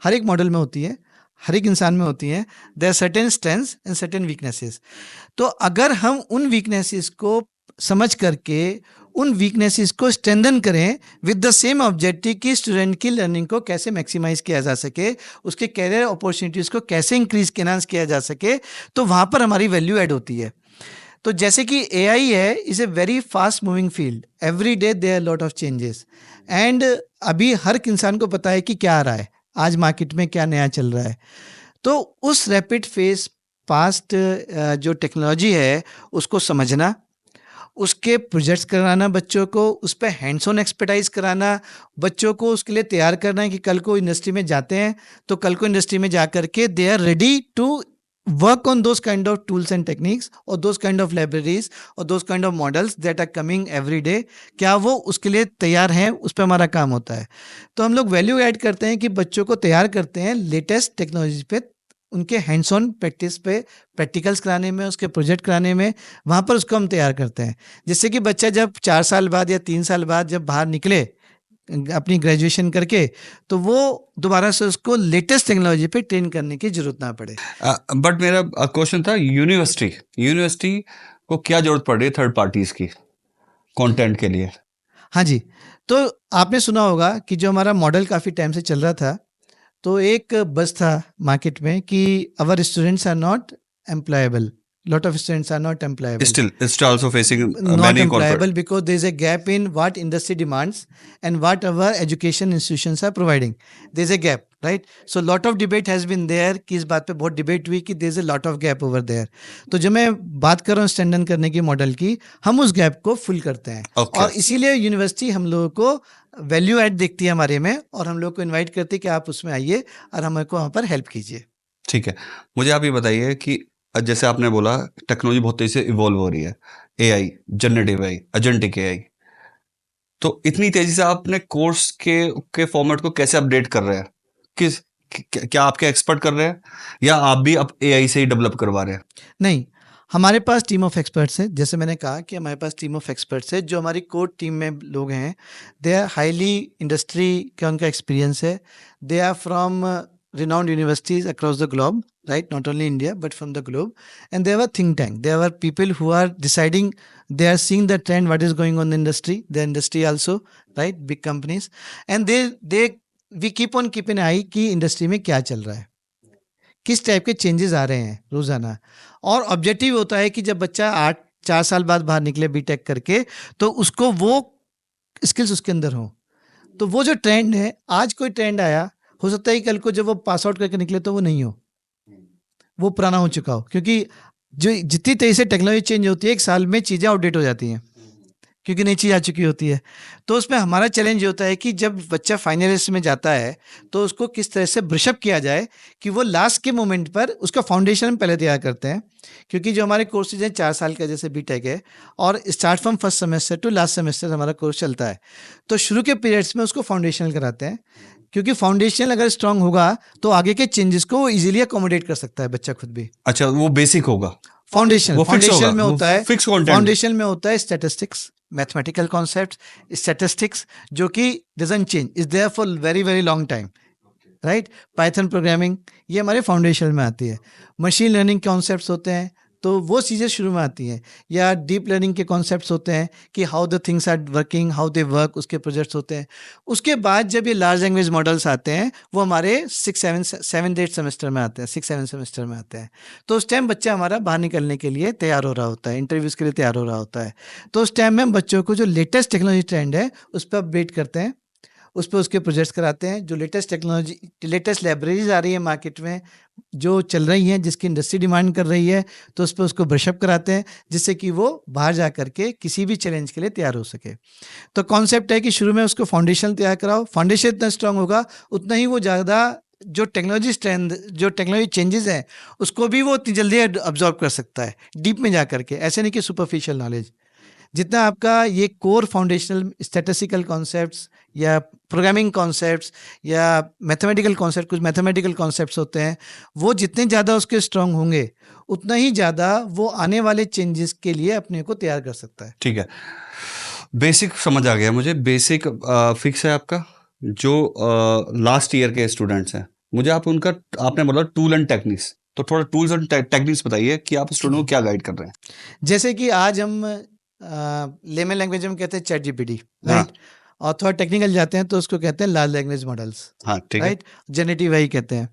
हर एक मॉडल में होती है, हर एक इंसान में होती है। There are certain strengths and certain weaknesses. तो अगर हम उन वीकनेसेस को समझ करके उन वीकनेसेस को स्ट्रेंथन करें विद द सेम ऑब्जेक्टिव कि स्टूडेंट की लर्निंग को कैसे मैक्सिमाइज किया जा सके, उसके कैरियर अपॉर्चुनिटीज़ को कैसे इंक्रीज एनहांस किया जा सके, तो वहाँ पर हमारी वैल्यू ऐड होती है। तो जैसे कि AI है, is a very fast moving field. Every day there are lot of changes and अभी हर इंसान को पता है कि क्या आ रहा है, आज मार्केट में क्या नया चल रहा है। तो उस रैपिड फेस फास्ट जो टेक्नोलॉजी है उसको समझना, उसके प्रोजेक्ट्स कराना बच्चों को, उस पर हैंड्स ऑन एक्सपर्टाइज कराना, बच्चों को उसके लिए तैयार करना है कि कल को इंडस्ट्री में जाते हैं तो कल को इंडस्ट्री में जा करके they are ready to work on those kind of tools and techniques और दोज काइंड ऑफ लाइब्रेरीज और those kind of models that are coming every day. क्या वो उसके लिए तैयार हैं? उस पर हमारा काम होता है। तो हम लोग वैल्यू ऐड करते हैं कि बच्चों को तैयार करते हैं लेटेस्ट टेक्नोलॉजी पे, उनके हैंड्स ऑन प्रैक्टिस पे, प्रैक्टिकल्स कराने में, उसके प्रोजेक्ट कराने में, वहाँ पर उसको हम तैयार करते हैं। जिससे कि बच्चा जब 4 साल बाद या 3 साल बाद जब बाहर निकले अपनी ग्रेजुएशन करके, तो वो दोबारा से उसको लेटेस्ट टेक्नोलॉजी पे ट्रेन करने की जरूरत ना पड़े। बट मेरा क्वेश्चन था यूनिवर्सिटी को क्या जरूरत पड़ रही है थर्ड पार्टीज की कंटेंट के लिए? हाँ जी, तो आपने सुना होगा कि जो हमारा मॉडल काफ़ी टाइम से चल रहा था, तो एक बस था मार्केट में कि our students are not employable, lot of students are not employable. Still also facing Not many employable corporate. because there is a gap in what industry demands and what our education institutions are providing. There is a gap, right? So lot of debate has been there कि इस बात पे बहुत डिबेट हुई कि there is a lot of gap over there. तो जब मैं बात कर रहा हूँ स्टैंडर्न करने की मॉडल की, हम उस गैप को फुल करते हैं। Okay. और इसीलिए यूनिवर्सिटी हम लोगों को वैल्यू ऐड देखती है हमारे में और हम लोग को इन्वाइट करती है कि आप उसमें आइए और हमें को वहाँ पर हेल्प कीजिए। ठीक है, मुझे आप ये बताइए कि जैसे आपने बोला टेक्नोलॉजी बहुत तेजी से इवॉल्व हो रही है, AI, generative AI, agentic AI, तो इतनी तेजी से आप अपने कोर्स के फॉर्मेट को कैसे अपडेट कर रहे हैं? क्या आपके एक्सपर्ट कर रहे हैं या आप भी अब AI से ही डेवलप करवा रहे हैं? नहीं, हमारे पास टीम ऑफ एक्सपर्ट्स है। जैसे मैंने कहा कि हमारे पास टीम ऑफ एक्सपर्ट्स है, जो हमारी कोर टीम में लोग हैं, दे आर हाईली इंडस्ट्री का उनका एक्सपीरियंस है। They are from renowned universities across the globe, right? Not only India, but from the globe. And they have a think tank. They are people who are deciding, they are seeing the trend, what is going on in the industry also, right? Big companies. And we keep on keeping an eye कि इंडस्ट्री में क्या चल रहा है, किस टाइप के चेंजेस आ रहे हैं रोजाना। और ऑब्जेक्टिव होता है कि जब बच्चा 4 साल बाद बाहर निकले बीटेक करके, तो उसको वो स्किल्स उसके अंदर हो। तो वो जो ट्रेंड है, आज कोई ट्रेंड आया, हो सकता है कि कल को जब वो पास आउट करके निकले तो वो नहीं हो, वो पुराना हो चुका हो, क्योंकि जो जितनी तेजी से टेक्नोलॉजी चेंज होती है, 1 साल में चीज़ें आउटडेट हो जाती हैं क्योंकि नई चीज़ आ चुकी होती है। तो उसमें हमारा चैलेंज ये होता है कि जब बच्चा फाइनल ईयर में जाता है तो उसको किस तरह से ब्रशअप किया जाए कि वो लास्ट के मोमेंट पर उसका फाउंडेशन हम पहले तैयार करते हैं। क्योंकि जो हमारे कोर्सेज हैं 4 साल का, जैसे बीटेक है, और start from first semester two last semester हमारा कोर्स चलता है। तो शुरू के पीरियड्स में उसको फाउंडेशनल कराते हैं, क्योंकि फाउंडेशन अगर स्ट्रांग होगा तो आगे के चेंजेस को इजीली अकोमोडेट कर सकता है बच्चा खुद भी। अच्छा, वो बेसिक होगा, फाउंडेशन में होता है, फिक्स कंटेंट। फाउंडेशन में होता है स्टैटिस्टिक्स, मैथमेटिकल कॉन्सेप्ट्स, स्टैटिस्टिक्स, जो कि doesn't change, is there for very very long time. Right. Python programming ये हमारे फाउंडेशन में आती है। मशीन लर्निंग कॉन्सेप्ट्स होते हैं तो वो चीज़ें शुरू में आती हैं, या डीप लर्निंग के कॉन्सेप्ट्स होते हैं कि how the things are working, how they work, उसके प्रोजेक्ट्स होते हैं। उसके बाद जब ये लार्ज लैंग्वेज मॉडल्स आते हैं वो हमारे 6-7 सेमेस्टर में आते हैं, 6-7 सेमेस्टर में आते हैं। तो उस टाइम बच्चा हमारा बाहर निकलने के लिए तैयार हो रहा होता है, इंटरव्यूज़ के लिए तैयार हो रहा होता है। तो उस टाइम में हम बच्चों को जो लेटेस्ट टेक्नोलॉजी ट्रेंड है उस पर अपडेट करते हैं, उस पर उसके प्रोजेक्ट्स कराते हैं। जो लेटेस्ट टेक्नोलॉजी, लेटेस्ट लाइब्रेरीज आ रही है मार्केट में जो चल रही हैं, जिसकी इंडस्ट्री डिमांड कर रही है, तो उस पर उसको ब्रशअप कराते हैं जिससे कि वो बाहर जा करके किसी भी चैलेंज के लिए तैयार हो सके। तो कॉन्सेप्ट है कि शुरू में उसको फाउंडेशन तैयार कराओ। फाउंडेशन इतना स्ट्रांग होगा उतना ही वो ज़्यादा जो टेक्नोलॉजी स्ट्रेंथ, जो टेक्नोलॉजी चेंजेस हैं उसको भी वो उतनी जल्दी अब्जॉर्व कर सकता है डीप में जा करके। ऐसे नहीं कि सुपरफिशियल नॉलेज। जितना आपका ये कोर फाउंडेशनल स्टैटिस्टिकल कॉन्सेप्ट्स या प्रोग्रामिंग कॉन्सेप्ट्स या मैथमेटिकल कॉन्सेप्ट, कुछ मैथमेटिकल कॉन्सेप्ट्स होते हैं, वो जितने ज़्यादा उसके स्ट्रांग होंगे उतना ही ज़्यादा वो आने वाले चेंजेस के लिए अपने को तैयार कर सकता है। ठीक है, बेसिक समझ आ गया मुझे। बेसिक फिक्स है आपका। जो लास्ट ईयर के स्टूडेंट्स हैं, मुझे आप उनका, आपने बोला टूल एंड टेक्निक्स, तो थोड़ा टूल्स एंड टेक्निक्स बताइए कि आप स्टूडेंट को क्या गाइड कर रहे हैं। जैसे कि आज हम लेमन लैंग्वेज में कहते हैं चैट जीपीटी, हाँ। राइट। और थोड़ा टेक्निकल जाते हैं तो उसको कहते हैं लार्ज लैंग्वेज मॉडल्स, हाँ, ठीक है। राइट। जेनेटिव एआई कहते हैं।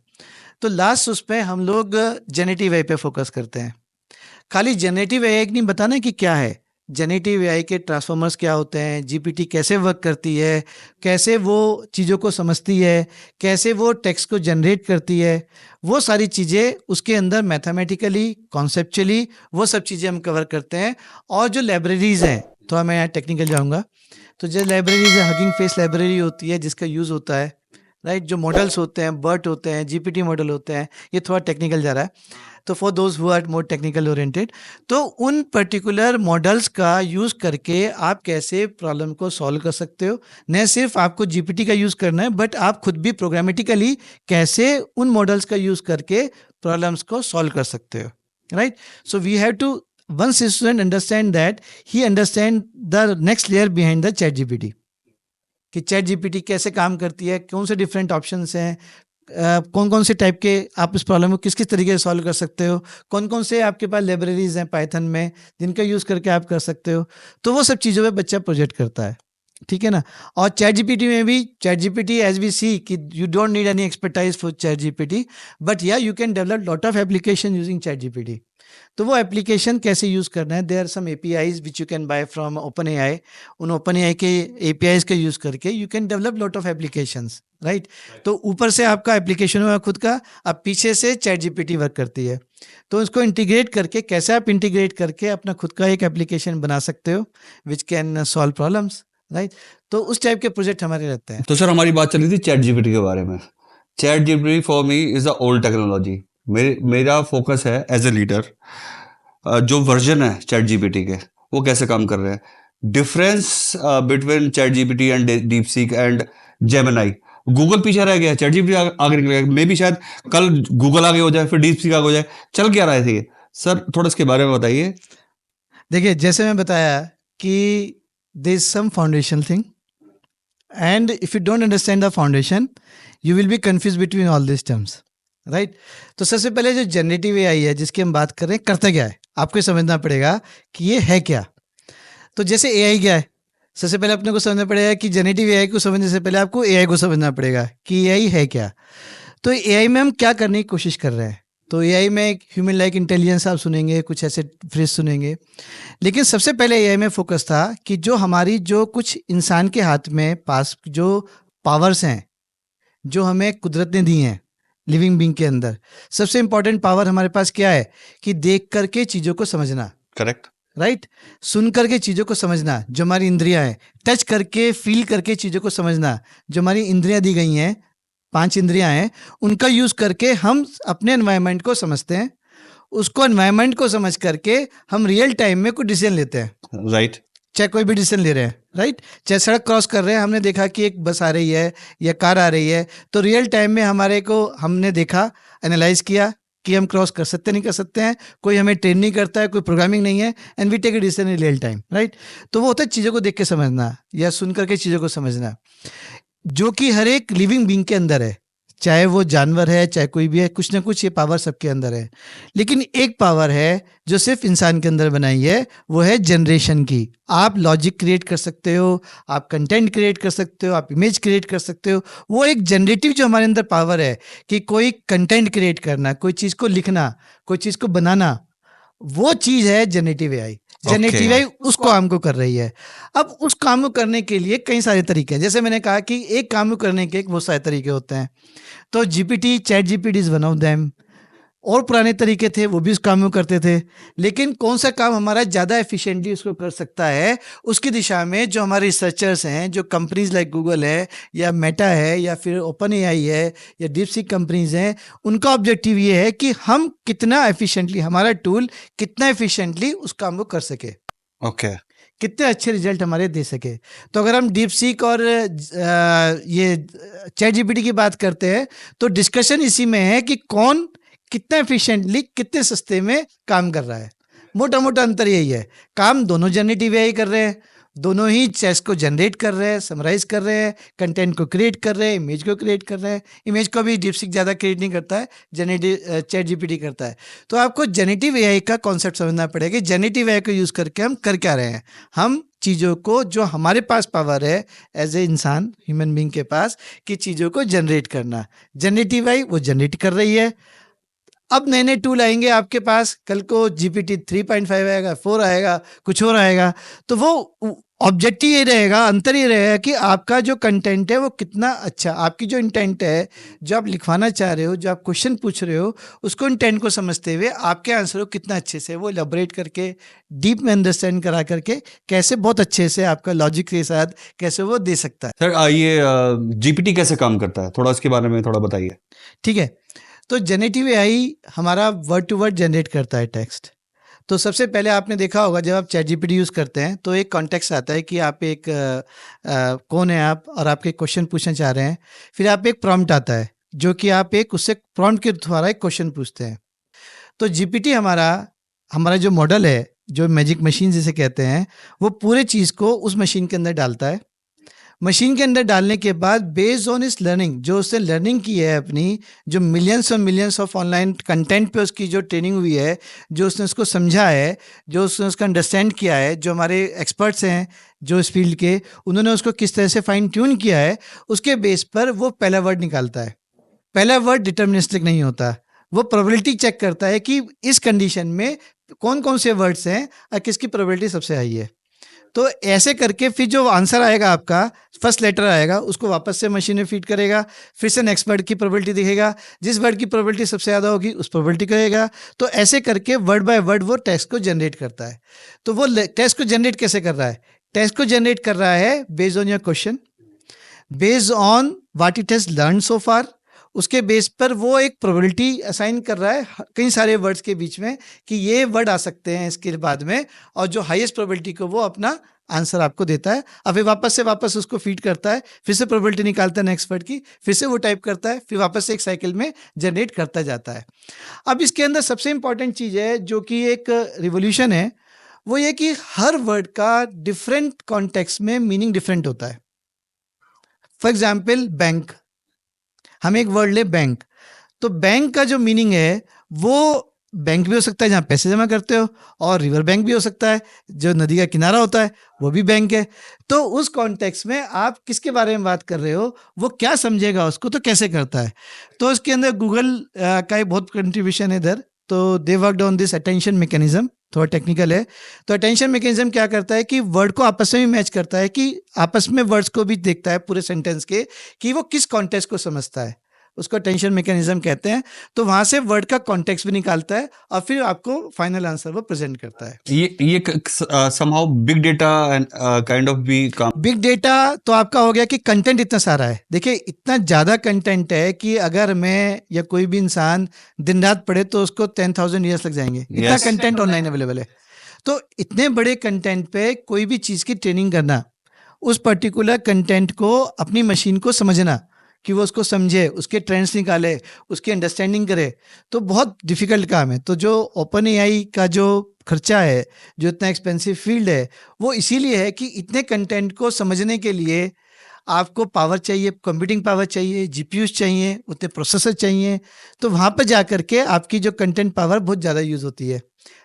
तो लास्ट उस पे हम लोग जेनेटिव एआई पे फोकस करते हैं। खाली जेनेटिव एआई नहीं बताना कि क्या है, जेनेटिव एआई के ट्रांसफॉर्मर्स क्या होते हैं, जीपीटी कैसे वर्क करती है, कैसे वो चीज़ों को समझती है, कैसे वो टेक्स्ट को जनरेट करती है, वो सारी चीज़ें उसके अंदर मैथमेटिकली, कॉन्सेप्चुअली वो सब चीज़ें हम कवर करते हैं। और जो लाइब्रेरीज़ हैं, थोड़ा मैं यहाँ टेक्निकल जाऊँगा, तो जो लाइब्रेरीज है, हगिंग फेस लाइब्रेरी होती है जिसका यूज़ होता है, राइट। जो मॉडल्स होते हैं, बर्ट होते हैं, जीपीटी मॉडल होते हैं, ये थोड़ा टेक्निकल जा रहा है। तो for those who are more technical oriented, तो उन पर्टिकुलर मॉडल्स का यूज़ करके आप कैसे प्रॉब्लम को सॉल्व कर सकते हो। न सिर्फ आपको जीपीटी का यूज़ करना है, बट आप खुद भी प्रोग्रामेटिकली कैसे उन मॉडल्स का यूज़ करके प्रॉब्लम्स को सॉल्व कर सकते हो, right. So we have to, once a student understand that, he understand the next layer behind the chat gpt, कि चैट जीपीटी कैसे काम करती है, कौन से डिफरेंट ऑप्शंस हैं, कौन कौन से टाइप के आप इस प्रॉब्लम को किस किस तरीके से सॉल्व कर सकते हो, कौन कौन से आपके पास लाइब्रेरीज हैं पाइथन में जिनका यूज़ करके आप कर सकते हो। तो वो सब चीज़ों पे बच्चा प्रोजेक्ट करता है, ठीक है ना। और चैट जीपीटी में भी, chat GPT as we see कि you don't need any expertise for chat GPT, but या you can develop lot of application using chat GPT. तो वो एप्लीकेशन कैसे यूज़ करना है, there are some APIs which you can buy from OpenAI. उन ओपन एआई के एपीआईज का यूज़ करके you can develop lot of applications, right. तो ऊपर से आपका एप्लीकेशन हुआ खुद का, अब पीछे से चैट जीपीटी वर्क करती है। तो इसको इंटीग्रेट करके, कैसे आप इंटीग्रेट करके अपना खुद का एक एप्लीकेशन बना सकते हो which can solve problems, right. तो उस टाइप के प्रोजेक्ट हमारे रहते हैं। तो सर, हमारी बात चली थी चैट जीपीटी के बारे में। Chat GPT for me is the old technology. मेरा फोकस है एज ए लीडर, जो वर्जन है चैट जीपीटी के वो कैसे काम कर रहे हैं। Difference between chat GPT and deep seek and Gemini, Google पीछे रह गया, चैट जीपीटी आगे निकल गया। मे भी शायद कल गूगल आगे हो जाए, फिर डीप सीक आगे हो जाए। चल क्या रहा है सर, थोड़ा इसके बारे में बताइए। देखिए, जैसे मैं बताया कि there is some foundation thing, and if you don't understand the foundation you will be confuse between all this terms, right. तो सबसे पहले जो जनरेटिव एआई है जिसकी हम बात कर रहे हैं, करता क्या है, आपको समझना पड़ेगा कि ये है क्या। तो जैसे एआई क्या है, सबसे पहले अपने को समझना पड़ेगा कि जनरेटिव एआई को समझने से पहले आपको एआई को समझना पड़ेगा कि एआई है क्या। तो एआई में हम क्या करने की कोशिश कर रहे हैं, तो एआई में एक ह्यूमन लाइक इंटेलिजेंस आप सुनेंगे, कुछ ऐसे फ्रेज सुनेंगे। लेकिन सबसे पहले एआई में फोकस था कि जो हमारी, जो कुछ इंसान के हाथ में पास जो पावर्स हैं, जो हमें कुदरत ने दी हैं लिविंग बीइंग के अंदर, सबसे इंपॉर्टेंट पावर हमारे पास क्या है कि देख करके चीज़ों को समझना, करेक्ट, राइट। सुन करके चीज़ों को समझना, जो हमारी इंद्रियां हैं, टच करके फील करके चीज़ों को समझना, जो हमारी इंद्रियां दी गई हैं, 5 इंद्रियां हैं, उनका यूज़ करके हम अपने एनवायरनमेंट को समझते हैं। उसको एनवायरनमेंट को समझ करके हम रियल टाइम में कुछ डिसीजन लेते हैं, राइट। चाहे कोई भी डिसीजन ले रहे हैं, राइट। चाहे सड़क क्रॉस कर रहे हैं, हमने देखा कि एक बस आ रही है या कार आ रही है, तो रियल टाइम में हमारे को हमने देखा, एनालाइज किया कि हम क्रॉस कर सकते नहीं कर सकते हैं। कोई हमें ट्रेन नहीं करता है, कोई प्रोग्रामिंग नहीं है, and we take a decision in real time, right. तो वो होता है चीज़ों को देख के समझना या सुन करके चीज़ों को समझना, जो कि हर एक लिविंग बीइंग के अंदर है, चाहे वो जानवर है, चाहे कोई भी है, कुछ ना कुछ ये पावर सबके अंदर है। लेकिन एक पावर है जो सिर्फ इंसान के अंदर बनाई है, वो है जनरेशन की। आप लॉजिक क्रिएट कर सकते हो, आप कंटेंट क्रिएट कर सकते हो, आप इमेज क्रिएट कर सकते हो। वो एक जनरेटिव जो हमारे अंदर पावर है कि कोई कंटेंट क्रिएट करना, कोई चीज़ को लिखना, कोई चीज़ को बनाना, वो चीज़ है जनरेटिव एआई। जनरेटिव एआई उस काम को कर रही है। अब उस काम को करने के लिए कई सारे तरीके हैं। जैसे मैंने कहा कि एक काम को करने के बहुत सारे तरीके होते हैं। तो GPT, chat GPT is one of them. और पुराने तरीके थे, वो भी उस काम को करते थे। लेकिन कौन सा काम हमारा ज़्यादा एफिशिएंटली उसको कर सकता है, उसकी दिशा में जो हमारे रिसर्चर्स हैं, जो कंपनीज लाइक गूगल है या मेटा है या फिर ओपन एआई है या डीपसीक कंपनीज हैं, उनका ऑब्जेक्टिव ये है कि हम कितना एफिशिएंटली, हमारा टूल कितना एफिशिएंटली उस काम को कर सके, ओके कितने अच्छे रिजल्ट हमारे दे सके। तो अगर हम डीप सीक और ये चैट जीपीटी की बात करते हैं, तो डिस्कशन इसी में है कि कौन कितना एफिशिएंटली, कितने सस्ते में काम कर रहा है। मोटा मोटा अंतर यही है। काम दोनों जनरेटिव एआई कर रहे हैं, दोनों ही टेक्स्ट को जनरेट कर रहे हैं, समराइज कर रहे हैं, कंटेंट को क्रिएट कर रहे हैं, इमेज को क्रिएट कर रहे हैं। इमेज को भी डीप सीक ज़्यादा क्रिएट नहीं करता है, जनरेटिव चैट जीपीटी करता है। तो आपको जनरेटिव एआई का कॉन्सेप्ट समझना पड़ेगा कि जनरेटिव एआई को यूज़ करके हम कर क्या रहे हैं। हम चीज़ों को, जो हमारे पास पावर है एज ए इंसान, ह्यूमन बींग के पास, कि चीज़ों को जनरेट करना। जनरेटिव एआई वो जनरेट कर रही है। अब नए नए टूल आएंगे आपके पास, कल को जीपीटी 3.5 आएगा, 4 आएगा, कुछ और आएगा। तो वो ऑब्जेक्टिव ये रहेगा, अंतर ये रहेगा कि आपका जो कंटेंट है वो कितना अच्छा, आपकी जो इंटेंट है, जो आप लिखवाना चाह रहे हो, जो आप क्वेश्चन पूछ रहे हो, उसको इंटेंट को समझते हुए आपके आंसर को कितना अच्छे से वो एलैबोरेट करके, डीप में अंडरस्टैंड करा करके, कैसे बहुत अच्छे से आपका लॉजिक के साथ कैसे वो दे सकता है। सर ये जीपीटी कैसे काम करता है, थोड़ा उसके बारे में थोड़ा बताइए। ठीक है, तो जनरेटिव एआई हमारा वर्ड टू वर्ड जनरेट करता है टेक्स्ट। तो सबसे पहले आपने देखा होगा, जब आप चैट जीपीटी यूज़ करते हैं तो एक कॉन्टेक्स्ट आता है कि आप एक कौन है आप, और आपके क्वेश्चन पूछना चाह रहे हैं। फिर आप एक प्रॉम्प्ट आता है जो कि आप एक उससे प्रॉम्प्ट के द्वारा एक क्वेश्चन पूछते हैं। तो जीपीटी हमारा जो मॉडल है, जो मैजिक मशीन जिसे कहते हैं, वो पूरे चीज़ को उस मशीन के अंदर डालता है। मशीन के अंदर डालने के बाद बेस्ड ऑन इस लर्निंग, जो उसने लर्निंग की है अपनी, जो मिलियंस और मिलियंस ऑफ ऑनलाइन कंटेंट पे उसकी जो ट्रेनिंग हुई है, जो उसने उसको समझा है, जो उसने उसका अंडरस्टैंड किया है, जो हमारे एक्सपर्ट्स हैं जो इस फील्ड के, उन्होंने उसको किस तरह से फाइन ट्यून किया है, उसके बेस पर वो पहला वर्ड निकालता है। पहला वर्ड डिटर्मिनिस्टिक नहीं होता, वो प्रोबेबिलिटी चेक करता है कि इस कंडीशन में कौन कौन से वर्ड्स हैं और किसकी प्रोबेबिलिटी सबसे हाई है। तो ऐसे करके फिर जो आंसर आएगा आपका, फर्स्ट लेटर आएगा, उसको वापस से मशीन में फीड करेगा, फिर से नेक्स्ट वर्ड की प्रोबेबिलिटी दिखेगा, जिस वर्ड की प्रोबेबिलिटी सबसे ज़्यादा होगी उस प्रोबेबिलिटी करेगा। तो ऐसे करके वर्ड बाय वर्ड वो टेक्स्ट को जनरेट करता है। तो वो टेक्स्ट को जनरेट कैसे कर रहा है? टेक्स्ट को जनरेट कर रहा है based on your question, based on what it has learn so far. उसके बेस पर वो एक प्रोबेबिलिटी असाइन कर रहा है कई सारे वर्ड्स के बीच में कि ये वर्ड आ सकते हैं इसके बाद में, और जो हाईएस्ट प्रोबेबिलिटी को वो अपना आंसर आपको देता है। और फिर वापस उसको फीड करता है, फिर से प्रोबेबिलिटी निकालता है नेक्स्ट वर्ड की, फिर से वो टाइप करता है, फिर वापस से एक साइकिल में जनरेट करता जाता है। अब इसके अंदर सबसे इंपॉर्टेंट चीज़ है जो कि एक रिवोल्यूशन है, वो ये कि हर वर्ड का डिफरेंट कॉन्टेक्स्ट में मीनिंग डिफरेंट होता है। फॉर एग्जाम्पल बैंक, हम एक वर्ड ले बैंक, तो बैंक का जो मीनिंग है वो बैंक भी हो सकता है जहाँ पैसे जमा करते हो, और रिवर बैंक भी हो सकता है, जो नदी का किनारा होता है वो भी बैंक है। तो उस कॉन्टेक्स्ट में आप किसके बारे में बात कर रहे हो, वो क्या समझेगा उसको, तो कैसे करता है। तो इसके अंदर गूगल का एक बहुत कंट्रीब्यूशन है इधर। तो they worked on this attention mechanism, थोड़ा टेक्निकल है। तो अटेंशन मैकेनिज्म क्या करता है कि वर्ड को आपस में भी मैच करता है, कि आपस में वर्ड्स को भी देखता है पूरे सेंटेंस के कि वो किस कॉन्टेक्स्ट को समझता है, उसको अटेंशन मैकेनिज्म कहते हैं। तो वहां से वर्ड का कॉन्टेक्स्ट भी निकालता है और फिर आपको फाइनल आंसर वो प्रेजेंट करता है। ये somehow big data and kind of भी काम। बिग डेटा तो आपका हो गया कि कंटेंट इतना सारा है। देखिए इतना ज़्यादा कंटेंट है कि अगर मैं या कोई भी इंसान दिन रात पढ़े तो उसको 10,000 ईयर्स लग जाएंगे, इतना कंटेंट ऑनलाइन अवेलेबल है। तो इतने बड़े कंटेंट पे कोई भी चीज़ की ट्रेनिंग करना, उस पर्टिकुलर कंटेंट को अपनी मशीन को समझना कि वो उसको समझे, उसके ट्रेंड्स निकाले, उसकी अंडरस्टैंडिंग करे, तो बहुत डिफिकल्ट काम है। तो जो ओपन एआई का जो खर्चा है, जो इतना एक्सपेंसिव फील्ड है, वो इसीलिए है कि इतने कंटेंट को समझने के लिए आपको पावर चाहिए, कंप्यूटिंग पावर चाहिए, जीपीयूज चाहिए, उतने प्रोसेसर चाहिए, तो वहाँ पर जा करके आपकी जो कंटेंट पावर बहुत ज़्यादा यूज़ होती है,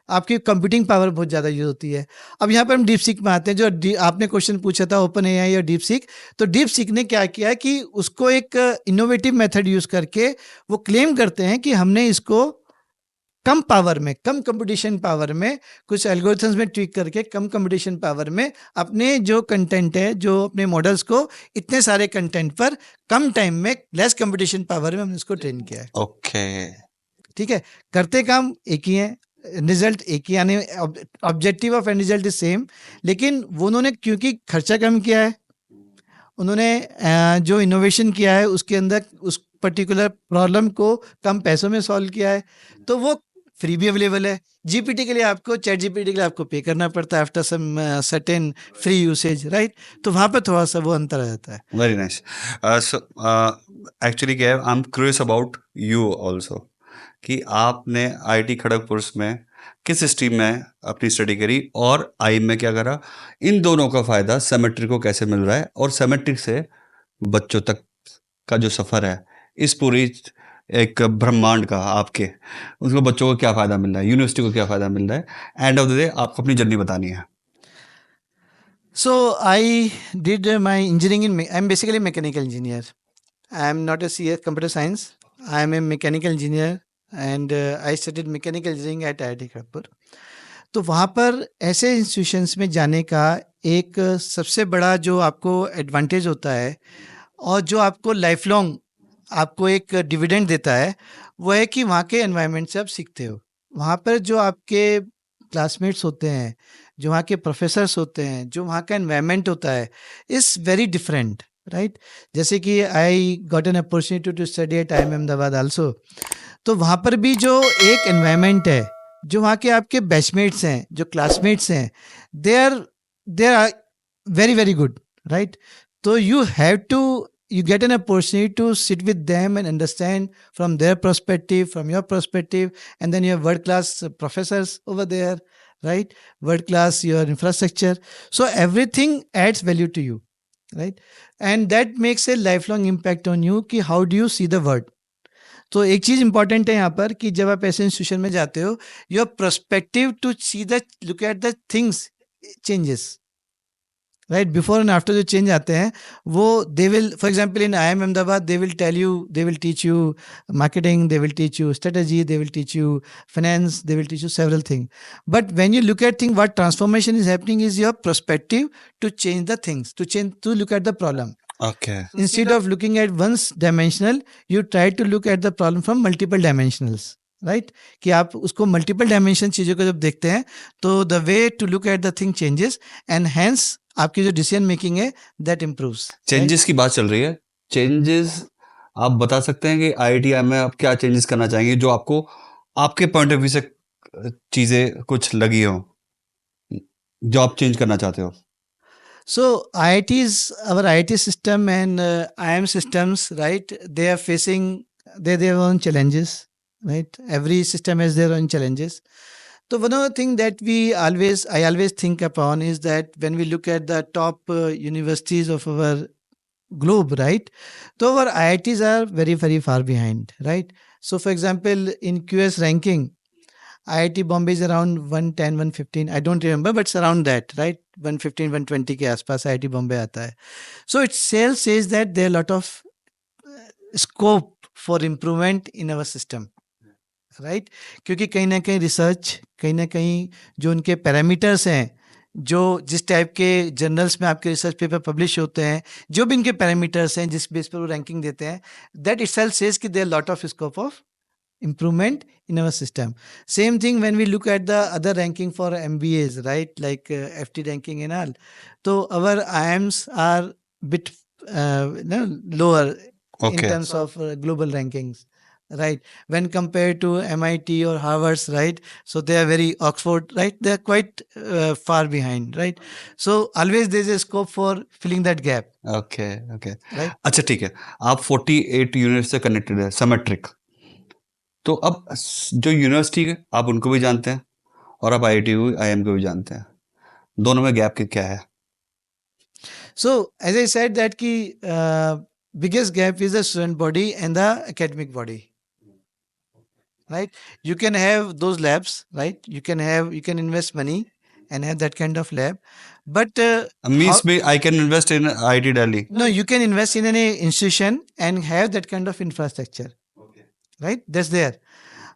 आपकी कंप्यूटिंग पावर बहुत ज़्यादा यूज़ होती है। अब यहाँ पर हम डीप सीक में आते हैं, जो आपने क्वेश्चन पूछा था ओपन एआई और डीप सीक, तो डीप सीक ने क्या किया कि उसको एक इनोवेटिव मेथड यूज़ करके वो क्लेम करते हैं कि हमने इसको कम पावर में, कम कंप्यूटेशन पावर में, कुछ एल्गोरिथम्स में ट्विक करके कम कंप्यूटेशन पावर में अपने जो कंटेंट है, जो अपने मॉडल्स को इतने सारे कंटेंट पर कम टाइम में लेस कंप्यूटेशन पावर में हमने इसको ट्रेन किया है। ओके, ठीक है, करते काम एक ही है, रिजल्ट एक ही, यानी objective of and result is same, लेकिन वो उन्होंने क्योंकि खर्चा कम किया है, उन्होंने जो इनोवेशन किया है उसके अंदर उस पर्टिकुलर प्रॉब्लम को कम पैसों में सॉल्व किया है, तो वो फ्री भी अवेलेबल है। जीपीटी के लिए आपको, चैट जीपीटी के लिए आपको पे करना पड़ता है after some certain free usage, right? तो वहाँ पर थोड़ा सा वो अंतर आ जाता है। Very nice. सो एक्चुअली क्या है, I am curious about you also कि आपने आईआईटी खड़गपुर में किस स्ट्रीम में अपनी स्टडी करी और आई में क्या करा, इन दोनों का फ़ायदा सेमेट्रिक को कैसे मिल रहा है, और सेमेट्रिक से बच्चों तक का जो सफ़र है इस पूरी एक ब्रह्मांड का आपके, उसको बच्चों को क्या फ़ायदा मिल रहा है, यूनिवर्सिटी को क्या फ़ायदा मिल रहा है, एंड ऑफ द डे आपको अपनी जर्नी बतानी है। So I did my engineering in, I'm basically a mechanical engineer. I am not a CS computer science. I am a mechanical engineer and I studied mechanical engineering at IIT Kharagpur. तो वहाँ पर ऐसे इंस्टीट्यूशंस में जाने का एक सबसे बड़ा जो आपको एडवांटेज होता है और जो आपको लाइफ लॉन्ग आपको एक डिविडेंड देता है, वो है कि वहाँ के एनवायरनमेंट से आप सीखते हो। वहाँ पर जो आपके क्लासमेट्स होते हैं, जो वहाँ के प्रोफेसर्स होते हैं, जो वहाँ का एनवायरनमेंट होता है, इज़ वेरी डिफरेंट, राइट? जैसे कि I got an opportunity to study at IIM Ahmedabad also, तो वहाँ पर भी जो एक एनवायरनमेंट है, जो वहाँ के आपके बैचमेट्स हैं, जो क्लासमेट्स हैं, they are very very good, right? तो you get an opportunity to sit with them and understand from their perspective, from your perspective, and then you have world class professors over there, right? World class your infrastructure, so everything adds value to you, right? And that makes a lifelong impact on you कि how do you see the world. तो एक चीज इंपॉर्टेंट है यहाँ पर कि जब आप ऐसे इंस्टीट्यूशन में जाते हो, your perspective to see the, look at the things changes, right? Before and after जो चेंज आते हैं वो they will, for example in IIM Ahmedabad they will tell you, they will teach you marketing, they will teach you strategy, they will teach you finance, they will teach you several thing, but when you look at thing, what transformation is happening is your perspective to change the things, to look at the problem. Okay. Instead of looking at one dimensional, you try to look at the problem from multiple dimensionals, right? कि आप उसको multiple dimension चीज़ों को जब देखते हैं तो the way to look at the thing changes and hence आपकी जो decision making है that improves. चेंजेस की बात चल रही है, चेंजेस आप बता सकते हैं कि IITI में आप क्या चेंजेस करना चाहेंगे जो आपको आपके पॉइंट ऑफ व्यू से चीज़ें कुछ लगी हो जो आप चेंज करना चाहते हो? So IITs, our IIT system and IIM systems, right? They are facing their own challenges, right? Every system has their own challenges. So one of the things that I always think upon is that when we look at the top universities of our globe, right? So our IITs are very very far behind, right? So for example, in QS ranking, IIT Bombay is around 110, 115. I don't remember, but it's around that, right? 115, 120 के आसपास IIT Bombay आता है. So it says that there are a lot of scope for improvement in our system, right? क्योंकि कहीं ना कहीं रिसर्च, कहीं ना कहीं जो उनके पैरामीटर्स हैं, जो जिस टाइप के जर्नल्स में आपके रिसर्च पेपर पब्लिश होते हैं, जो भी इनके पैरामीटर्स हैं जिस बेस पर वो रैंकिंग देते हैं, दैट इटसेल्फ सेज कि there lot of scope of improvement in our system. Same thing when we look at the other ranking for MBAs, right? Like FT ranking and all. So our IIMs are bit lower in terms of global rankings, right? When compared to MIT or Harvard's, right? So they are very Oxford, right? They are quite far behind, right? So always there is a scope for filling that gap. Okay. Right? अच्छा ठीक है, आप 48 यूनिट से कनेक्टेड है सेमेट्रिक, तो अब जो यूनिवर्सिटी है आप उनको भी जानते हैं और आप IIT IIM को भी जानते हैं, दोनों में गैप क्या है? So as I said that ki biggest gap is the student body and the academic body, right? You can have those labs, right? You can invest money and have that kind of lab, but Means me, I can invest in IIT Delhi. no, you can invest in any institution and have that kind of infrastructure, right? That's there.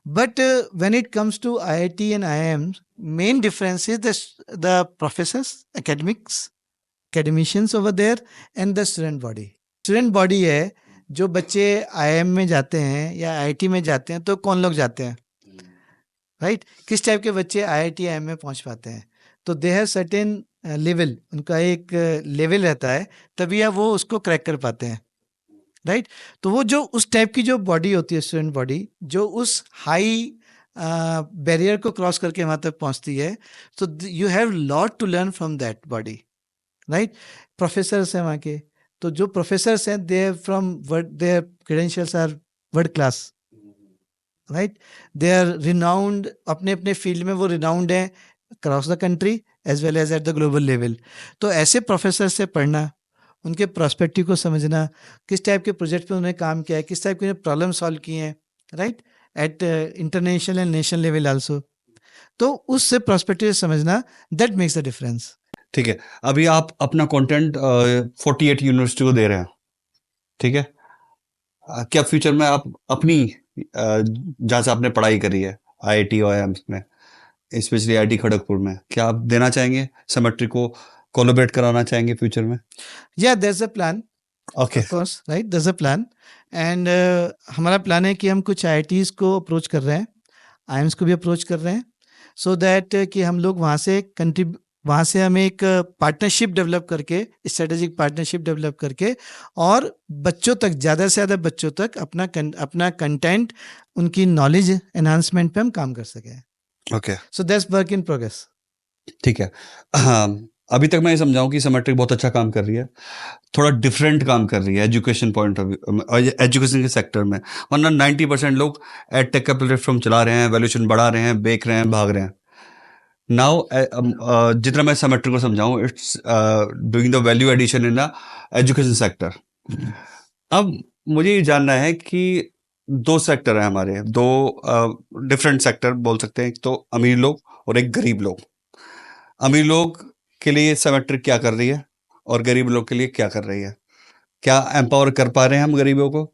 But when it comes to IIT and IIMs, main difference is the professors, academicians over there, and the student body. Student body है, जो बच्चे IIM में जाते हैं या IIT में जाते हैं, तो कौन लोग जाते हैं, राइट? किस टाइप के बच्चे IIT IIM में पहुंच पाते हैं? तो दे हैव सर्टेन लेवल, उनका एक लेवल रहता है, तभी आप वो उसको क्रैक कर पाते हैं, राइट? तो वो जो उस टाइप की जो बॉडी होती है, स्टूडेंट बॉडी, जो उस हाई बैरियर को क्रॉस करके वहाँ तक पहुँचती है, तो you have lot to learn from that body, right? Professors हैं वहाँ के, तो जो प्रोफेसर्स हैं they from word, their credentials are world class, right? They are renowned, अपने अपने फील्ड में वो रिनाउंड हैं across the country as well as at the global level. तो ऐसे प्रोफेसर से पढ़ना, उनके प्रोस्पेक्टिव को समझना, किस टाइप के प्रोजेक्ट पे उन्होंने काम किया है, किस टाइप के प्रॉब्लम सॉल्व किए हैं, right? At international and national level also. तो उससे प्रोस्पेक्टिव समझना, दैट मेक्स द डिफरेंस. ठीक है, अभी आप अपना कंटेंट 48 यूनिवर्सिटी को दे रहे हैं, ठीक है? क्या फ्यूचर में आप अपनी जहाँ से आपने पढ़ाई करी है IIT और IIMs में, स्पेशली IIT खड़गपुर में, क्या आप देना चाहेंगे, सिमेट्री को कोलैबोरेट कराना चाहेंगे फ्यूचर में? या there is a plan, okay, of course, right? There is a plan, and हमारा प्लान है कि हम कुछ IITs को अप्रोच कर रहे हैं, IIMs को भी अप्रोच कर रहे हैं, सो दैट कि हम लोग वहाँ से हम एक पार्टनरशिप डेवलप करके, स्ट्रेटेजिक पार्टनरशिप डेवलप करके, और बच्चों तक, ज़्यादा से ज़्यादा बच्चों तक अपना कंटेंट, उनकी नॉलेज एनहांसमेंट पे हम काम कर सकें. Okay, so that's work in progress. ठीक है. अभी तक मैं ये समझाऊं कि सिमेट्रिक बहुत अच्छा काम कर रही है, थोड़ा डिफरेंट काम कर रही है education point of view, education के सेक्टर में. वरना 90% लोग एडटेक का प्लेटफॉर्म चला रहे हैं, वैल्यूएशन बढ़ा रहे हैं, बेच रहे हैं, भाग रहे हैं. नाउ जितना मैं सिमेट्रिक को समझाऊं, it's doing the value addition in the education sector. अब मुझे ये जानना है कि दो सेक्टर हैं हमारे, दो डिफरेंट सेक्टर बोल सकते हैं, एक तो अमीर लोग और एक गरीब लोग. अमीर लोग के लिए सिमेट्रिक क्या कर रही है और गरीब लोग के लिए क्या कर रही है? क्या एम्पावर कर पा रहे हैं हम गरीबों को?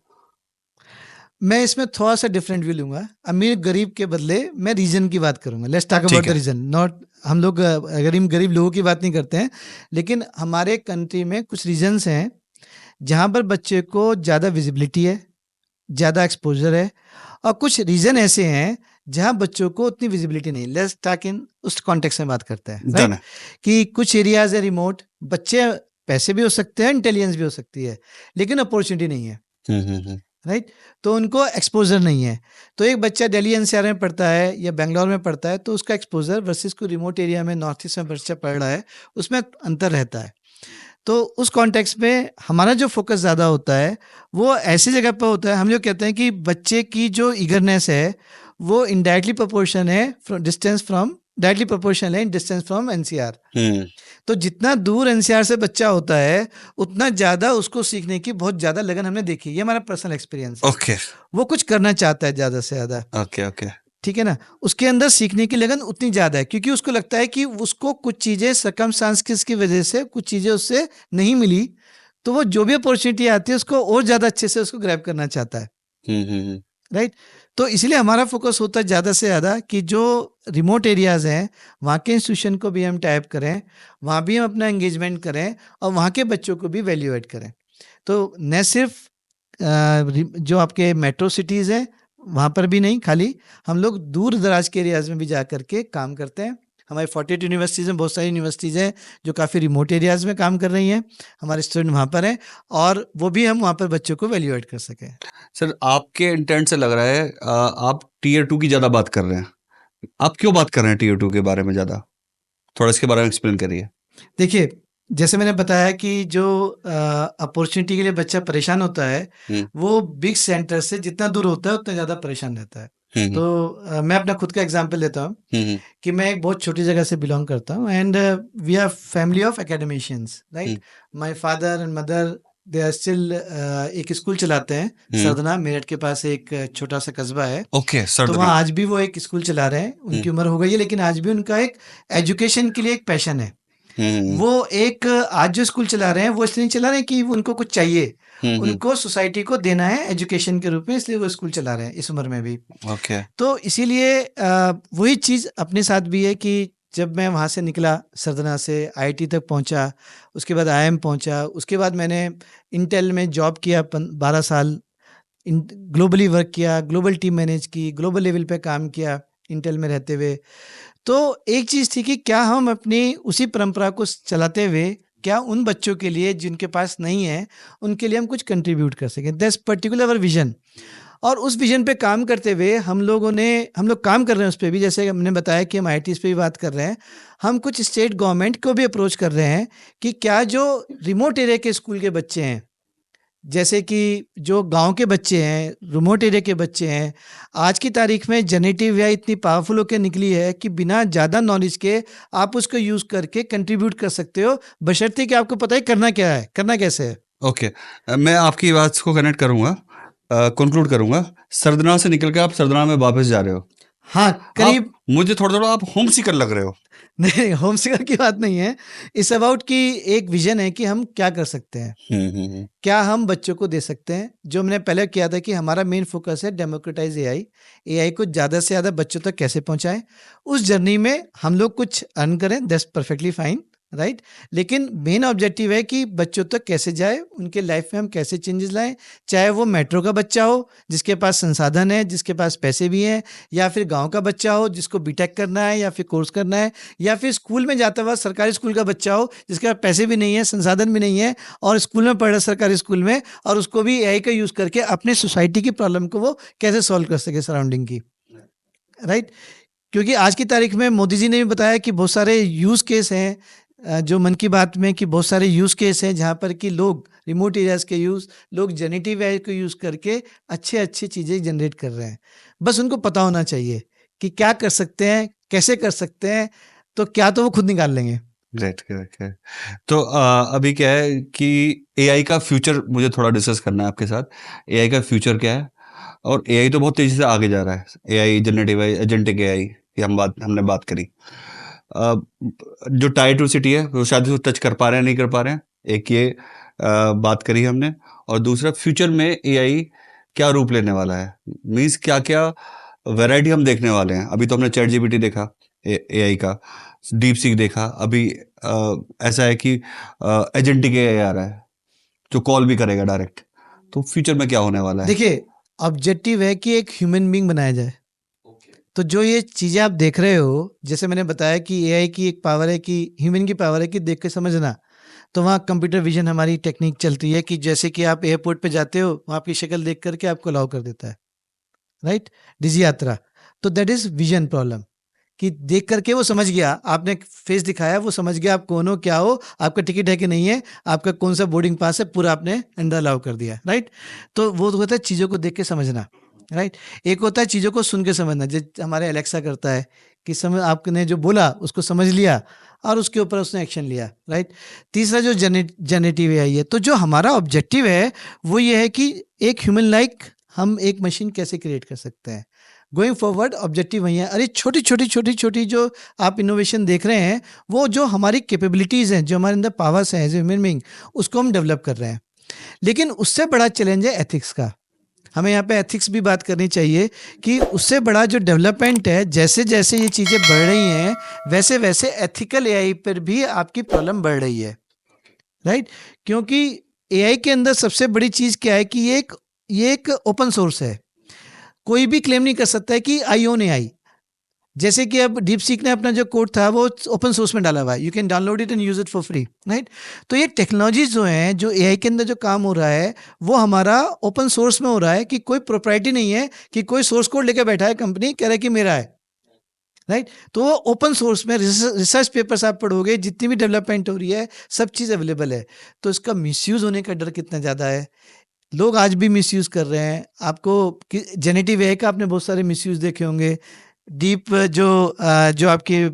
मैं इसमें थोड़ा सा डिफरेंट व्यू लूंगा. अमीर गरीब के बदले मैं रीजन की बात करूंगा. Let's talk about the reason. Not, हम लोग गरीब लोगों की बात नहीं करते हैं, लेकिन हमारे कंट्री में कुछ रीजन्स हैं जहां पर बच्चे को ज़्यादा विजिबिलिटी है, ज़्यादा एक्सपोजर है, और कुछ रीजन ऐसे हैं जहां बच्चों को उतनी विजिबिलिटी नहीं. लेट्स टॉक इन उस कॉन्टेक्स्ट में बात करते हैं, Done right? कि कुछ एरियाज है रिमोट, बच्चे पैसे भी हो सकते हैं, इंटेलिजेंस भी हो सकती है, लेकिन अपॉर्चुनिटी नहीं है, राइट? तो उनको एक्सपोजर नहीं है. तो एक बच्चा दिल्ली NCR में पढ़ता है या बेंगलोर में पढ़ता है, तो उसका एक्सपोजर वर्सेस कोई रिमोट एरिया में, नॉर्थ ईस्ट में बच्चा पढ़ रहा है, उसमें अंतर रहता है. तो उस कॉन्टेक्स्ट में हमारा जो फोकस ज़्यादा होता है वो ऐसी जगह पर होता है. हम जो कहते हैं कि बच्चे की जो ईगरनेस है वो इनडायरेक्टली प्रोपोर्शन है डायरेक्टली प्रोपोर्शनल है इन डिस्टेंस फ्रॉम NCR. तो जितना दूर NCR से बच्चा होता है, उतना ज़्यादा उसको सीखने की बहुत ज़्यादा लगन हमने देखी. ये हमारा पर्सनल एक्सपीरियंस है. ओके, वो कुछ करना चाहता है ज़्यादा से ज़्यादा, ओके, ठीक है ना? उसके अंदर सीखने की लगन उतनी ज़्यादा है, क्योंकि उसको लगता है कि उसको कुछ चीज़ें सर्कमस्टांसेस की वजह से कुछ चीज़ें उससे नहीं मिली, तो वो जो भी अपॉर्चुनिटी आती है उसको और ज़्यादा अच्छे से उसको ग्रैब करना चाहता है, राइट? तो इसलिए हमारा फोकस होता है ज़्यादा से ज़्यादा कि जो रिमोट एरियाज़ हैं वहाँ के इंस्टीट्यूशन को भी हम टाइप करें, वहाँ भी हम अपना एंगेजमेंट करें, और वहाँ के बच्चों को भी वैल्यू ऐड करें. तो न सिर्फ जो आपके मेट्रो सिटीज़ हैं वहाँ पर भी नहीं, खाली हम लोग दूर दराज के एरियाज़ में भी जा करके काम करते हैं. हमारी 48 यूनिवर्सिटीज़ में बहुत सारी यूनिवर्सिटीज़ हैं जो काफ़ी रिमोट एरियाज़ में काम कर रही हैं. हमारे स्टूडेंट वहाँ पर हैं, और वो भी हम वहाँ पर बच्चों को वैल्यू ऐड कर सकें. सर, आपके इंटेंट से लग रहा है आप Tier 2 की ज़्यादा बात कर रहे हैं. आप क्यों बात कर रहे हैं Tier 2 के बारे में ज़्यादा? थोड़ा इसके बारे में एक्सप्लेन करिए. देखिए, जैसे मैंने बताया कि जो अपॉर्चुनिटी के लिए बच्चा परेशान होता है, वो बिग सेंटर से जितना दूर होता है उतना ज़्यादा परेशान रहता है. तो मैं अपना खुद का एग्जांपल देता हूँ कि मैं एक बहुत छोटी जगह से बिलोंग करता हूँ and we are family of academicians, right. My father and mother they are still एक स्कूल चलाते हैं सरदना, मेरठ के पास एक छोटा सा कस्बा है। ओके, तो सरदना। वहाँ आज भी वो एक स्कूल चला रहे हैं, उनकी उम्र हो गई है लेकिन आज भी उनका एक एजुकेशन के लिए एक पैशन है। वो एक आज जो स्कूल चला रहे हैं वो इसलिए नहीं चला रहे हैं कि उनको कुछ चाहिए, उनको सोसाइटी को देना है एजुकेशन के रूप में, इसलिए वो स्कूल चला रहे हैं इस उम्र में भी। ओके। तो इसीलिए वही चीज़ अपने साथ भी है कि जब मैं वहाँ से निकला सरदना से आईआईटी तक पहुँचा, उसके बाद आईआईएम पहुँचा, उसके बाद मैंने इंटेल में जॉब किया 12 साल, ग्लोबली वर्क किया, ग्लोबल टीम मैनेज की, ग्लोबल लेवल पे काम किया इंटेल में रहते हुए। तो एक चीज़ थी कि क्या हम अपनी उसी परंपरा को चलाते हुए क्या उन बच्चों के लिए जिनके पास नहीं है उनके लिए हम कुछ कंट्रीब्यूट कर सकें, दैट्स पर्टिकुलर अवर विजन। और उस विजन पे काम करते हुए हम लोग काम कर रहे हैं उस पर भी, जैसे हमने बताया कि हम आईटीज पे भी बात कर रहे हैं, हम कुछ स्टेट गवर्नमेंट को भी अप्रोच कर रहे हैं कि क्या जो रिमोट एरिया के स्कूल के बच्चे हैं, जैसे कि जो गांव के बच्चे हैं, रिमोट एरिया के बच्चे हैं, आज की तारीख में जनरेटिव एआई इतनी पावरफुल होकर निकली है कि बिना ज़्यादा नॉलेज के आप उसको यूज़ करके कंट्रीब्यूट कर सकते हो, बशर्ते कि आपको पता है करना क्या है, करना कैसे है। ओके, मैं आपकी बात को कनेक्ट करूंगा, कंक्लूड करूंगा। सरदना से निकल के आप सरदना में वापस जा रहे हो। हाँ, करीब। मुझे थोड़ा थोड़ा आप होम सीकर लग रहे हो। नहीं, होम सिकर की बात नहीं है, इस अबाउट कि एक विजन है कि हम क्या कर सकते हैं, क्या हम बच्चों को दे सकते हैं। जो मैंने पहले किया था कि हमारा मेन फोकस है डेमोक्रेटाइज एआई, एआई को ज़्यादा से ज़्यादा बच्चों तक कैसे पहुंचाएं, उस जर्नी में हम लोग कुछ अर्न करें, दैट्स परफेक्टली फाइन, राइट। लेकिन मेन ऑब्जेक्टिव है कि बच्चों तक कैसे जाए, उनके लाइफ में हम कैसे चेंजेस लाएं, चाहे वो मेट्रो का बच्चा हो जिसके पास संसाधन है, जिसके पास पैसे भी हैं, या फिर गांव का बच्चा हो जिसको बीटेक करना है या फिर कोर्स करना है, या फिर स्कूल में जाता हुआ सरकारी स्कूल का बच्चा हो जिसके पास पैसे भी नहीं है, संसाधन भी नहीं है और स्कूल में पढ़ रहा है सरकारी स्कूल में, और उसको भी एआई का यूज़ करके अपने सोसाइटी की प्रॉब्लम को वो कैसे सॉल्व कर सके सराउंडिंग की, राइट। क्योंकि आज की तारीख में मोदी जी ने भी बताया कि बहुत सारे यूज़ केस हैं, जो मन की बात में कि बहुत सारे यूज़ केस हैं जहाँ पर कि लोग रिमोट एरियाज़ के लोग जेनेटिव एआई को यूज़ करके अच्छे चीज़ें जनरेट कर रहे हैं। बस उनको पता होना चाहिए कि क्या कर सकते हैं, कैसे कर सकते हैं, तो क्या तो वो खुद निकाल लेंगे। Right, correct. तो अभी क्या है कि एआई का फ्यूचर मुझे थोड़ा डिस्कस करना है आपके साथ। एआई का फ्यूचर क्या है? और एआई तो बहुत तेज़ी से आगे जा रहा है। AI, generative AI, agentic AI की हमने बात करी। जो टायर टू सिटी है वो शायद उसको टच कर पा रहे हैं, नहीं कर पा रहे हैं, एक ये बात करी हमने। और दूसरा, फ्यूचर में एआई क्या रूप लेने वाला है, मीन्स क्या क्या वैरायटी हम देखने वाले हैं। अभी तो हमने चैट जीपीटी देखा, एआई का डीप सीक देखा, अभी ऐसा है कि एजेंटिक एआई आ रहा है जो कॉल भी करेगा डायरेक्ट। तो फ्यूचर में क्या होने वाला है? देखिए, ऑब्जेक्टिव है कि एक ह्यूमन बीइंग बनाया जाए। तो जो ये चीज़ें आप देख रहे हो, जैसे मैंने बताया कि एआई की एक पावर है कि ह्यूमन की पावर है कि देख के समझना, तो वहाँ कंप्यूटर विजन हमारी टेक्निक चलती है कि जैसे कि आप एयरपोर्ट पे जाते हो, वहाँ आपकी शक्ल देख करके आपको अलाउ कर देता है, राइट। डिजी यात्रा, तो दैट इज विजन प्रॉब्लम, कि देख करके वो समझ गया, आपने फेस दिखाया, वो समझ गया आप कौन हो, क्या हो, आपका टिकट है कि नहीं है, आपका कौन सा बोर्डिंग पास है, पूरा आपने अंदर अलाउ कर दिया, राइट। तो वो होता है चीज़ों को देख के समझना, राइट। एक होता है चीज़ों को सुन के समझना, जो हमारे एलेक्सा करता है कि समझ, आपने जो बोला उसको समझ लिया और उसके ऊपर उसने एक्शन लिया, राइट। तीसरा जो जनरेटिव एआई है, तो जो हमारा ऑब्जेक्टिव है वो ये है कि एक ह्यूमन लाइक हम एक मशीन कैसे क्रिएट कर सकते हैं। गोइंग फॉरवर्ड ऑब्जेक्टिव वही है। अरे छोटी जो आप इनोवेशन देख रहे हैं, वो जो हमारी कैपेबिलिटीज़ हैं, जो हमारे अंदर पावर्स हैं एज ए ह्यूमन बीइंग, उसको हम डेवलप कर रहे हैं। लेकिन उससे बड़ा चैलेंज है एथिक्स का। हमें यहाँ पे एथिक्स भी बात करनी चाहिए कि उससे बड़ा जो डेवलपमेंट है, जैसे जैसे ये चीज़ें बढ़ रही हैं, वैसे वैसे एथिकल एआई पर भी आपकी प्रॉब्लम बढ़ रही है, राइट। क्योंकि एआई के अंदर सबसे बड़ी चीज़ क्या है कि ये एक ओपन सोर्स है। कोई भी क्लेम नहीं कर सकता है कि आई ओन एआई। जैसे कि अब डीप सीक ने अपना जो कोड था वो ओपन सोर्स में डाला हुआ है, you can download it and use it for free, right. तो ये टेक्नोलॉजीज जो हैं, जो एआई के अंदर जो काम हो रहा है, वो हमारा ओपन सोर्स में हो रहा है, कि कोई प्रोप्राइटी नहीं है कि कोई सोर्स कोड लेके बैठा है कंपनी, कह रहा है कि मेरा है, राइट। तो वो ओपन सोर्स में रिसर्च पेपर्स आप पढ़ोगे, जितनी भी डेवलपमेंट हो रही है, सब चीज़ अवेलेबल है। तो इसका मिसयूज होने का डर कितना ज़्यादा है। लोग आज भी मिसयूज कर रहे हैं। आपको जेनेटिव एआई का आपने बहुत सारे मिसयूज देखे होंगे। डीप जो आपके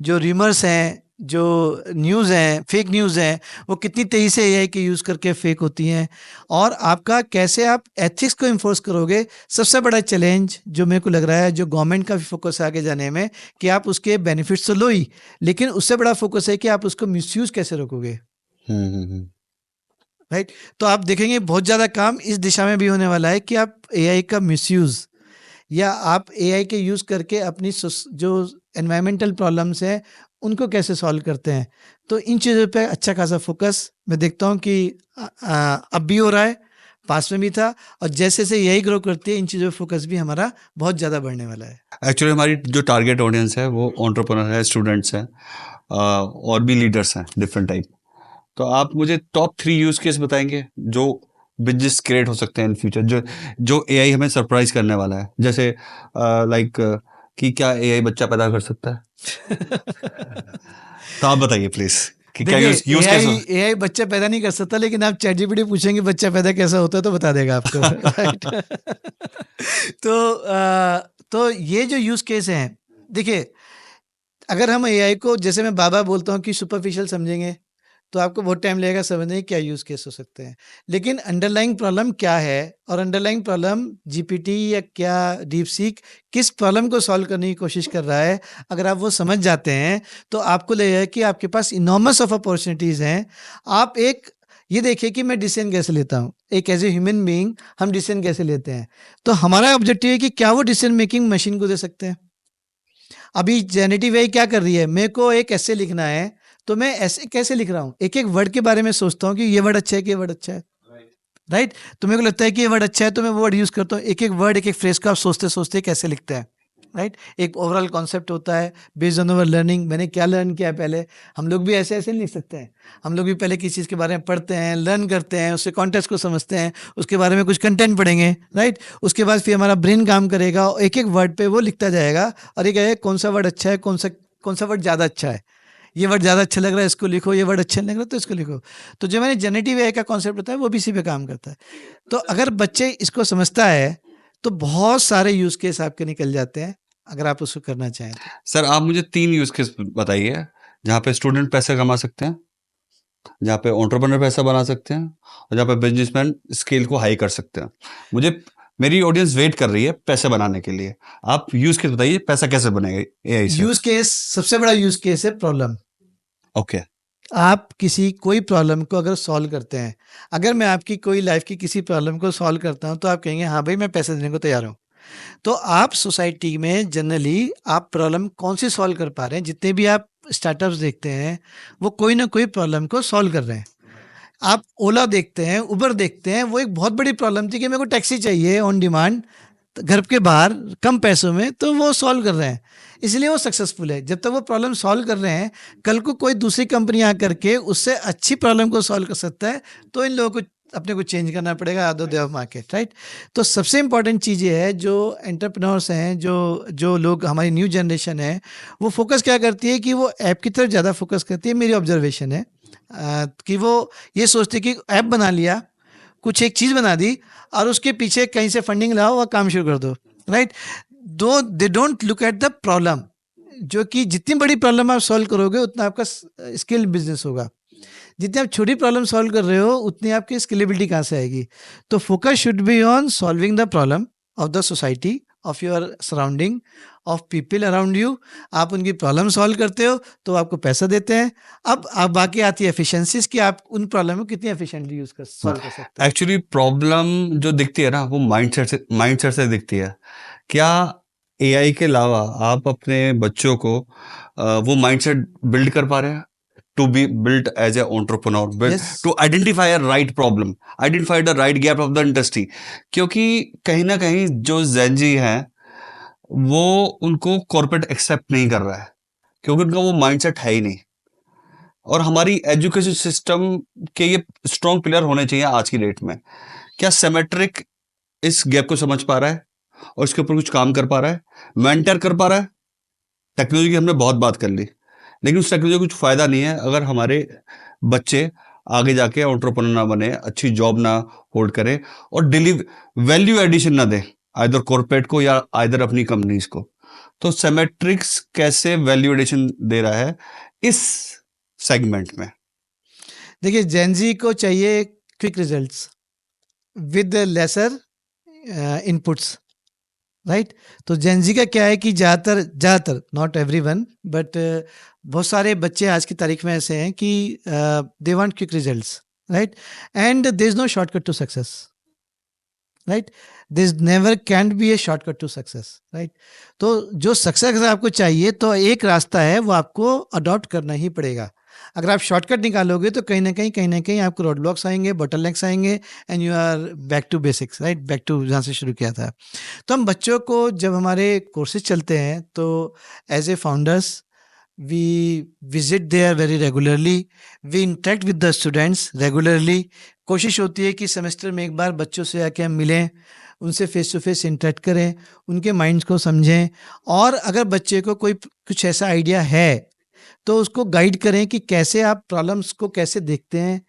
जो र्यूमर्स हैं, जो न्यूज़ हैं, फेक न्यूज़ हैं, वो कितनी तेज़ी से एआई के यूज़ करके फेक होती हैं। और आपका कैसे आप एथिक्स को इन्फोर्स करोगे, सबसे बड़ा चैलेंज जो मेरे को लग रहा है, जो गवर्नमेंट का भी फोकस है आगे जाने में, कि आप उसके बेनिफिट्स तो लो ही, लेकिन उससे बड़ा फोकस है कि आप उसको मिसयूज कैसे रोकोगे। राइट। तो आप देखेंगे बहुत ज़्यादा काम इस दिशा में भी होने वाला है कि आप एआई का मिसयूज़ या आप एआई के यूज़ करके अपनी जो एनवायरमेंटल प्रॉब्लम्स हैं उनको कैसे सॉल्व करते हैं। तो इन चीज़ों पे अच्छा खासा फोकस मैं देखता हूँ कि अब भी हो रहा है, पास में भी था, और जैसे जैसे यही ग्रो करती है इन चीज़ों पे फोकस भी हमारा बहुत ज़्यादा बढ़ने वाला है। एक्चुअली हमारी जो टारगेट ऑडियंस है वो एंटरप्रेन्योर है, स्टूडेंट्स हैं, और भी लीडर्स हैं डिफरेंट टाइप। तो आप मुझे टॉप 3 यूज केस बताएंगे जो बिजनेस क्रिएट हो सकते हैं इन फ्यूचर, जो एआई हमें सरप्राइज करने वाला है। जैसे लाइक कि क्या एआई बच्चा पैदा कर सकता है? तो आप बताइए प्लीज कि क्या यूज देखिए, केस हो। एआई बच्चा पैदा नहीं कर सकता, लेकिन आप चैट जीपीटी पूछेंगे बच्चा पैदा कैसा होता है तो बता देगा आपको। राइट। तो ये जो यूज केस हैं, देखिए, अगर हम एआई को, जैसे मैं बाबा बोलता हूँ कि सुपरफिशियल समझेंगे, तो आपको बहुत टाइम लगेगा समझने क्या यूज़ केस हो सकते हैं। लेकिन अंडरलाइंग प्रॉब्लम क्या है, और अंडरलाइंग प्रॉब्लम जीपीटी या क्या डीप सीक किस प्रॉब्लम को सॉल्व करने की कोशिश कर रहा है, अगर आप वो समझ जाते हैं तो आपको लगेगा कि आपके पास इनॉर्मस ऑफ अपॉर्चुनिटीज़ हैं। आप ये देखिए कि मैं डिसीजन कैसे लेता हूँ, एक एज ए ह्यूमन बीइंग हम डिसीजन कैसे लेते हैं। तो हमारा ऑब्जेक्टिव है कि क्या वो डिसीजन मेकिंग मशीन को दे सकते हैं। अभी जेनेटिव एआई क्या कर रही है, मेरे को एक ऐसे लिखना है, तो मैं ऐसे कैसे लिख रहा हूँ, एक एक वर्ड के बारे में सोचता हूँ कि ये वर्ड अच्छा है कि ये वर्ड अच्छा है। राइट। तो मेरे को लगता है कि ये वर्ड अच्छा है तो मैं वो वर्ड यूज करता हूँ। एक एक वर्ड, एक एक फ्रेज को आप सोचते सोचते कैसे लिखते हैं। राइट। एक ओवरऑल कॉन्सेप्ट होता है बेस्ड ऑन अवर लर्निंग, मैंने क्या लर्न किया है पहले। हम लोग भी ऐसे ऐसे नहीं लिख सकते हैं। हम लोग भी पहले किसी चीज़ के बारे में पढ़ते हैं, लर्न करते हैं, उसके कॉन्टेक्स्ट को समझते हैं, उसके बारे में कुछ कंटेंट पढ़ेंगे। राइट। उसके बाद फिर हमारा ब्रेन काम करेगा और एक एक वर्ड पे वो लिखता जाएगा, और ये कहेगा कौन सा वर्ड अच्छा है, कौन सा वर्ड ज़्यादा अच्छा है, ये वर्ड ज़्यादा अच्छा लग रहा है इसको लिखो, ये वर्ड अच्छा नहीं लग रहा तो इसको लिखो। तो जो मैंने जेनेटिव एआई का कॉन्सेप्ट होता है वो भी इसी पे काम करता है। तो अगर बच्चे इसको समझता है तो बहुत सारे यूज केस आपके निकल जाते हैं, अगर आप उसको करना चाहें तो। सर आप मुझे 3 यूज केस बताइए जहाँ पे स्टूडेंट पैसे कमा सकते हैं, जहाँ पे एंटरप्रेन्योर पैसा बना सकते हैं, और जहाँ पे बिजनेसमैन स्केल को हाई कर सकते हैं। मुझे मेरी ऑडियंस वेट कर रही है पैसे बनाने के लिए। आप यूज केस बताइए, पैसा कैसे बनेगा एआई से। यूज केस, सबसे बड़ा यूज केस है प्रॉब्लम। ओके। आप किसी कोई प्रॉब्लम को अगर सॉल्व करते हैं, अगर मैं आपकी कोई लाइफ की किसी प्रॉब्लम को सॉल्व करता हूं तो आप कहेंगे हाँ भाई मैं पैसे देने को तैयार हूं। तो आप सोसाइटी में जनरली आप प्रॉब्लम कौन सी सॉल्व कर पा रहे हैं, जितने भी आप स्टार्टअप्स देखते हैं वो कोई ना कोई प्रॉब्लम को सॉल्व कर रहे हैं। आप ओला देखते हैं, उबर देखते हैं, वो एक बहुत बड़ी प्रॉब्लम थी कि मेरे को टैक्सी चाहिए ऑन डिमांड घर के बाहर कम पैसों में, तो वो सॉल्व कर रहे हैं, इसलिए वो सक्सेसफुल है। जब तक वो प्रॉब्लम सॉल्व कर रहे हैं, कल को कोई दूसरी कंपनी आकर के उससे अच्छी प्रॉब्लम को सॉल्व कर सकता है, तो इन लोगों को अपने को चेंज करना पड़ेगा, आदो देव मार्केट। राइट। तो सबसे इंपॉर्टेंट चीज़ ये है, जो एंटरप्रेन्योर्स हैं, जो जो लोग हमारी न्यू जनरेशन है, वो फोकस क्या करती है कि वो ऐप की तरफ ज़्यादा फोकस करती है। मेरी ऑब्जर्वेशन है कि वो ये सोचते कि ऐप बना लिया, कुछ एक चीज़ बना दी, और उसके पीछे कहीं से फंडिंग लाओ और काम शुरू कर दो। Right. They don't look at the problem, जो कि जितनी बड़ी प्रॉब्लम आप सॉल्व करोगे उतना आपका स्किल बिजनेस होगा। जितनी आप छोटी प्रॉब्लम सॉल्व कर रहे हो उतनी आपकी स्केलेबिलिटी कहाँ से आएगी। तो focus should be on solving the problem of the society, of your surrounding, of people around you. आप उनकी प्रॉब्लम सॉल्व करते हो तो आपको पैसा देते हैं। अब बाकी आती है एफिशिएंसीज कि आप उन प्रॉब्लम को कितनी एफिशिएंटली यूज कर सॉल्व कर सकते हैं। एक्चुअली प्रॉब्लम जो दिखती है ना वो माइंडसेट से दिखती है। क्या एआई के अलावा आप अपने बच्चों को वो माइंडसेट बिल्ड कर पा रहे हैं to be built as a entrepreneur, to identify a right problem, identify the right gap of the industry? क्योंकि कहीं ना कहीं जो जेनजी हैं वो उनको कॉर्पोरेट एक्सेप्ट नहीं कर रहा है, क्योंकि उनका वो माइंडसेट है ही नहीं। और हमारी एजुकेशन सिस्टम के ये स्ट्रॉन्ग पिलर होने चाहिए आज की डेट में। क्या सेमेट्रिक इस गैप को समझ पा रहा है और इसके ऊपर कुछ काम कर पा रहा है, मेंटर कर पा रहा है? टेक्नोलॉजी की हमने बहुत बात कर ली, लेकिन उस टेक्नोलॉजी का कुछ फायदा नहीं है अगर हमारे बच्चे आगे जाके एंटरप्रेन्योर ना बने, अच्छी जॉब ना होल्ड करे और वैल्यू एडिशन ना दे आइदर कॉर्पोरेट को या आइदर अपनी कंपनीज को। तो सेमेट्रिक्स कैसे वैल्यू एडिशन दे रहा है इस सेगमेंट में? देखिए, जेनजी को चाहिए quick results with lesser inputs, right. तो जेनजी का क्या है कि ज़्यादातर नॉट एवरीवन बट बहुत सारे बच्चे आज की तारीख में ऐसे हैं कि they want quick results, right, and there is no shortcut to success, right. This never can be a shortcut to success, right. तो जो सक्सेस आपको चाहिए तो एक रास्ता है, वो आपको अडॉप्ट करना ही पड़ेगा। अगर आप शॉर्टकट निकालोगे तो कहीं ना कहीं आपको रोड ब्लॉक्स आएंगे, बॉटलनेक्स आएंगे, and you are back to basics, right, back to जहाँ से शुरू किया था। तो हम बच्चों को जब हमारे कोर्सेज चलते हैं तो as a founders we visit there very regularly, we interact with the students regularly। कोशिश होती है कि सेमेस्टर में एक बार बच्चों से आके हम मिलें, उनसे फेस टू फेस इंटरेक्ट करें, उनके माइंड्स को समझें, और अगर बच्चे को कोई कुछ ऐसा आइडिया है तो उसको गाइड करें कि कैसे आप प्रॉब्लम्स को कैसे देखते हैं,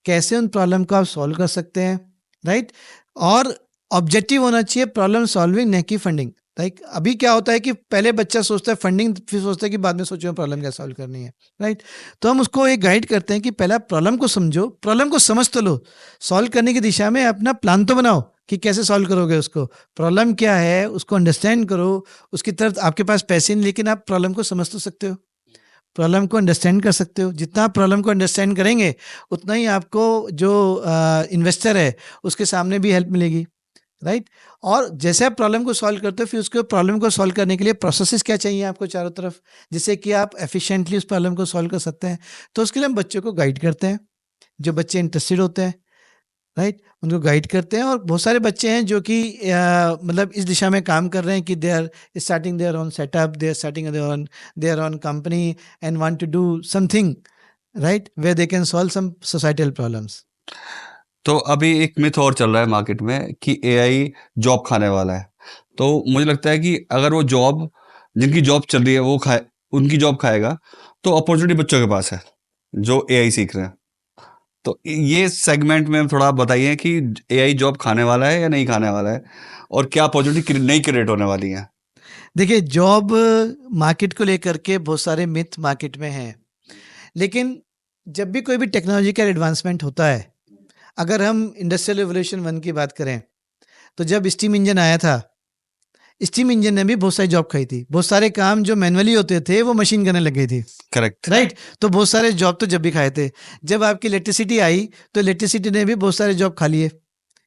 कैसे उन प्रॉब्लम को आप सॉल्व कर सकते हैं, राइट। और ऑब्जेक्टिव होना चाहिए प्रॉब्लम सॉल्विंग, न कि फंडिंग। लाइक अभी क्या होता है कि पहले बच्चा सोचता है फंडिंग, फिर सोचता है कि बाद में सोचो प्रॉब्लम क्या सॉल्व करनी है, राइट। तो हम उसको एक गाइड करते हैं कि पहला प्रॉब्लम को समझो, प्रॉब्लम को समझ तो लो, सॉल्व करने की दिशा में अपना प्लान तो बनाओ कि कैसे सॉल्व करोगे उसको, प्रॉब्लम क्या है उसको अंडरस्टैंड करो, उसकी तरफ आपके पास पैसे नहीं लेकिन आप प्रॉब्लम को समझ तो सकते हो, प्रॉब्लम को अंडरस्टैंड कर सकते हो। जितना आप प्रॉब्लम को अंडरस्टैंड करेंगे उतना ही आपको जो इन्वेस्टर है उसके सामने भी हेल्प मिलेगी, राइट। और जैसे आप प्रॉब्लम को सॉल्व करते हो फिर उसके प्रॉब्लम को सॉल्व करने के लिए प्रोसेसेस क्या चाहिए आपको चारों तरफ, जिससे कि आप एफिशिएंटली उस प्रॉब्लम को सॉल्व कर सकते हैं। तो उसके लिए हम बच्चों को गाइड करते हैं, जो बच्चे इंटरेस्टेड होते हैं, राइट, उनको गाइड करते हैं। और बहुत सारे बच्चे हैं जो कि मतलब इस दिशा में काम कर रहे हैं कि they are starting their own setup, they are starting their own company and want to do something, right, where they can solve some societal problems. तो अभी एक मिथ और चल रहा है मार्केट में कि एआई जॉब खाने वाला है। तो मुझे लगता है कि अगर वो जॉब, जिनकी जॉब चल रही है वो उनकी जॉब खाएगा, तो अपॉर्चुनिटी बच्चों के पास है जो एआई सीख रहे हैं। तो ये सेगमेंट में थोड़ा आप बताइए कि एआई जॉब खाने वाला है या नहीं खाने वाला है, और क्या अपॉर्चुनिटी नई क्रिएट होने वाली है? देखिए, जॉब मार्केट को लेकर के बहुत सारे मिथ मार्केट में हैं, लेकिन जब भी कोई भी टेक्नोलॉजिकल एडवांसमेंट होता है, अगर हम इंडस्ट्रियल रिवोल्यूशन 1 की बात करें तो जब स्टीम इंजन आया था, स्टीम इंजन ने भी बहुत सारी जॉब खाई थी, बहुत सारे काम जो मैनुअली होते थे वो मशीन करने लग गई थी, करेक्ट, राइट। तो बहुत सारे जॉब तो जब भी खाए थे। जब आपकी इलेक्ट्रिसिटी आई तो इलेक्ट्रिसिटी ने भी बहुत सारे जॉब खा लिए,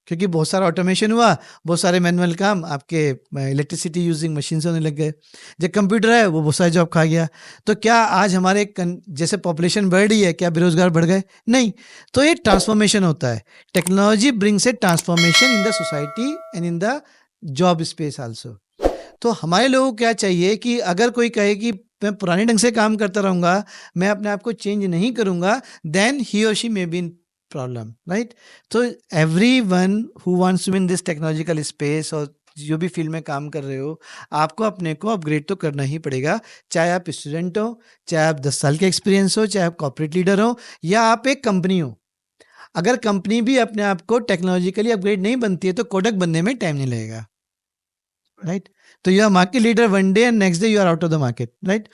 क्योंकि बहुत सारा ऑटोमेशन हुआ, बहुत सारे मैनुअल काम आपके इलेक्ट्रिसिटी यूजिंग मशीन से होने लग गए। जब कंप्यूटर है वो बहुत सारे जॉब खा गया। तो क्या आज हमारे जैसे पॉपुलेशन बढ़ रही है, क्या बेरोजगार बढ़ गए? नहीं। तो ये ट्रांसफॉर्मेशन होता है, technology brings A transformation in the society and in the job space also. तो हमारे लोगों को क्या चाहिए कि अगर कोई कहे कि मैं पुराने ढंग से काम करता रहूँगा, मैं अपने आप को चेंज नहीं करूँगा, देन ही और she may be in problem, right. तो everyone who wants to be in this technological space, और जो भी फील्ड में काम कर रहे हो, आपको अपने को अपग्रेड तो करना ही पड़ेगा। चाहे आप स्टूडेंट हो, चाहे आप 10 साल के एक्सपीरियंस हो, चाहे आप कॉर्पोरेट लीडर हो, या आप एक कंपनी हो। अगर कंपनी भी अपने आप को टेक्नोलॉजिकली अपग्रेड नहीं बनती है तो कोडक बनने में टाइम नहीं लगेगा, राइट। तो you are market leader one day and next day you are out of the market, right.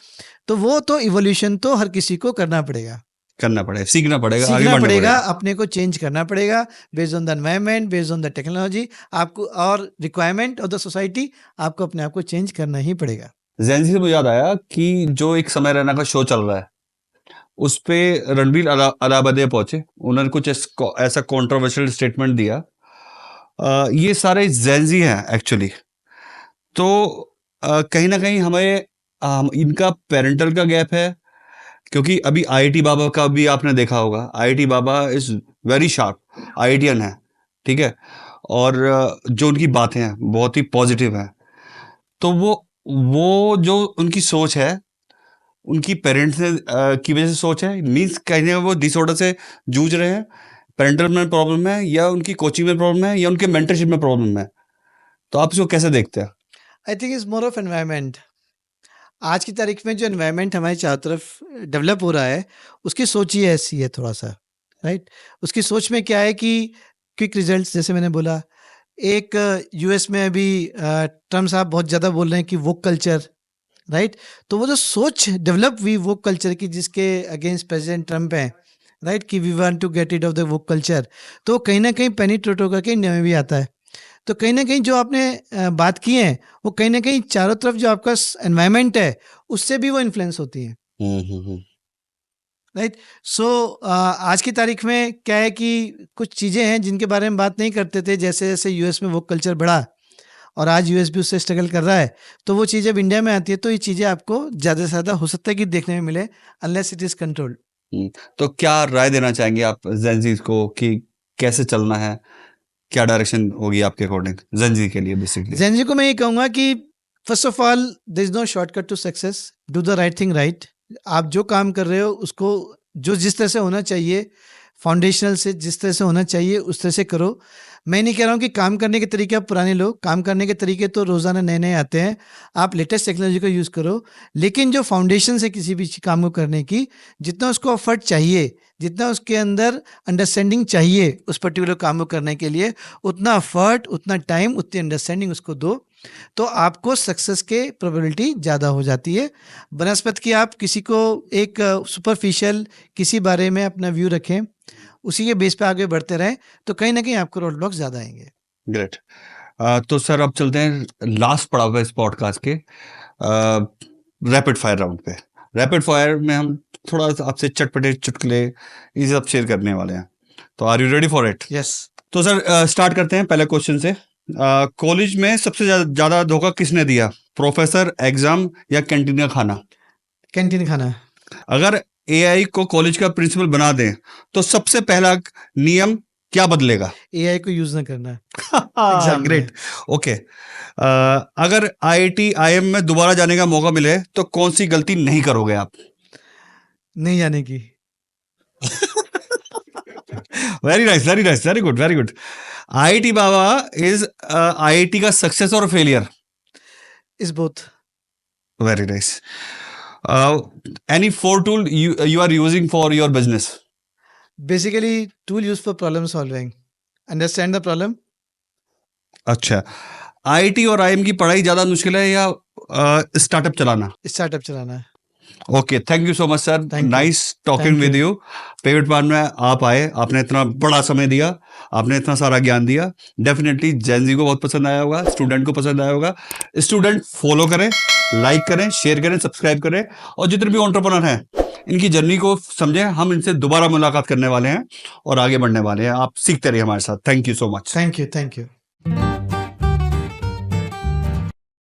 तो वो तो इवोल्यूशन तो हर किसी को करना पड़ेगा, सीखना पड़ेगा, आगे सीखना बढ़ना पड़ेगा, अपने को चेंज करना पड़ेगा based on the environment, based on the technology आपको, और रिक्वायरमेंट ऑफ द सोसाइटी, आपको अपने आप को चेंज करना ही पड़ेगा। जेनजी से मुझे याद आया कि जो एक समय रैना का शो चल रहा है, उस पे रणबीर अलाहाबादिया पहुंचे, उन्होंने कुछ ऐसा कंट्रोवर्शियल स्टेटमेंट दिया। ये सारे जेनजी हैं एक्चुअली। तो कहीं ना कहीं हमें इनका पेरेंटल का गैप है, क्योंकि अभी आईआईटी बाबा का भी आपने देखा होगा, IIT Baba is very sharp, IITian है, ठीक है, और जो उनकी बातें हैं बहुत ही पॉजिटिव हैं। तो वो जो उनकी सोच है, उनकी पेरेंट्स ने की वजह से सोच है, मीन्स कहीं वो डिसऑर्डर से जूझ रहे हैं, पेरेंटल में प्रॉब्लम है, या उनकी कोचिंग में प्रॉब्लम है, या उनके मेंटरशिप में प्रॉब्लम है। तो आप इसको कैसे देखते हैं? I think is more of environment. आज की तारीख में जो एनवायरनमेंट हमारे चारों तरफ डेवलप हो रहा है, उसकी सोच ही ऐसी है थोड़ा सा, राइट। उसकी सोच में क्या है कि क्विक रिजल्ट्स, जैसे मैंने बोला, एक यूएस में अभी ट्रम्प साहब बहुत ज़्यादा बोल रहे हैं कि वोक कल्चर, राइट। तो वो जो सोच डेवलप हुई वोक कल्चर की, जिसके अगेंस्ट प्रेसिडेंट ट्रम्प है, राइट, कि we want to get rid of the woke culture, तो कहीं ना कहीं पेनिट्रेट होकर के इंडिया में भी आता है। तो कहीं ना कहीं जो आपने बात की है, वो कहीं ना कहीं चारों तरफ जो आपका एनवायरनमेंट है उससे भी वो इन्फ्लुएंस होती है, राइट। सो आज की तारीख में क्या है कि कुछ चीज़ें हैं जिनके बारे में बात नहीं करते थे, जैसे जैसे यूएस में वो कल्चर बढ़ा और आज यूएस भी उससे स्ट्रगल कर रहा है, तो वो चीज़ें अब इंडिया में आती है, तो ये चीज़ें आपको ज़्यादा से ज़्यादा हो सकता है कि देखने में मिले, अनलेस इट इज़ कंट्रोल्ड। तो क्या राय देना चाहेंगे आप जेनजीज को कि कैसे चलना है, क्या डायरेक्शन होगी आपके अकॉर्डिंग जेनजी के लिए बेसिकली? जेनजी को मैं ये कहूँगा कि first of all there is no shortcut to success, do the right thing right. आप जो काम कर रहे हो उसको जो जिस तरह से होना चाहिए, फाउंडेशनल से जिस तरह से होना चाहिए उस तरह से करो। मैं नहीं कह रहा हूँ कि काम करने के तरीके आप पुराने लो, काम करने के तरीके तो रोज़ाना नए नए आते हैं, आप लेटेस्ट टेक्नोलॉजी को यूज़ करो, लेकिन जो फाउंडेशन है किसी भी काम को करने की, जितना उसको एफर्ट चाहिए, जितना उसके अंदर अंडरस्टैंडिंग चाहिए उस पर्टिकुलर काम को करने के लिए, उतना एफर्ट, उतना टाइम, उतनी अंडरस्टैंडिंग उसको दो, तो आपको सक्सेस के प्रोबेबिलिटी ज़्यादा हो जाती है। बनस्पत की आप किसी को एक सुपरफिशियल किसी बारे में अपना व्यू रखें, उसी के बेस पे आगे बढ़ते रहें, तो कहीं ना कहीं आपको रोड ब्लॉक ज़्यादा आएंगे। ग्रेट। तो सर अब चलते हैं लास्ट पड़ाव है इस पॉडकास्ट के, रैपिड फायर राउंड पे। रैपिड फायर में हम थोड़ा सा आपसे चटपटे चुटकुले ये सब शेयर करने वाले हैं, तो are you ready for it? Yes. तो सर स्टार्ट करते हैं पहले क्वेश्चन से। कॉलेज में सबसे ज्यादा धोखा किसने दिया, प्रोफेसर, एग्जाम या कैंटीन का खाना? कैंटीन खाना। अगर एआई को कॉलेज का प्रिंसिपल बना दें तो सबसे पहला नियम क्या बदलेगा? एआई को यूज ना करना। Exam great. ओके। अगर आईआईटी आईएम में दोबारा जाने का मौका मिले तो कौन सी गलती नहीं करोगे आप? नहीं जाने की। Very nice, very nice, very good, very good. IIT Baba is IIT का सक्सेस और failure? Is both. Very nice. Any four tool you are using for your business? Basically tool used for problem solving. Understand the problem. अच्छा, आईआईटी और आईएम की पढ़ाई ज्यादा मुश्किल है या स्टार्टअप चलाना? स्टार्टअप चलाना। Okay, thank you so much sir, nice talking with you. Pivot पान में आप आए, आपने इतना बड़ा समय दिया, आपने इतना सारा ज्ञान दिया, डेफिनेटली जेनजी को बहुत पसंद आया होगा, स्टूडेंट को पसंद आया होगा। स्टूडेंट फॉलो करें, लाइक करें, शेयर करें, सब्सक्राइब करें, और जितने भी एंटरप्रेन्योर हैं इनकी जर्नी को समझें। हम इनसे दोबारा मुलाकात करने वाले हैं और आगे बढ़ने वाले हैं। आप सीखते रहिए हमारे साथ। Thank you so much. Thank you, thank you.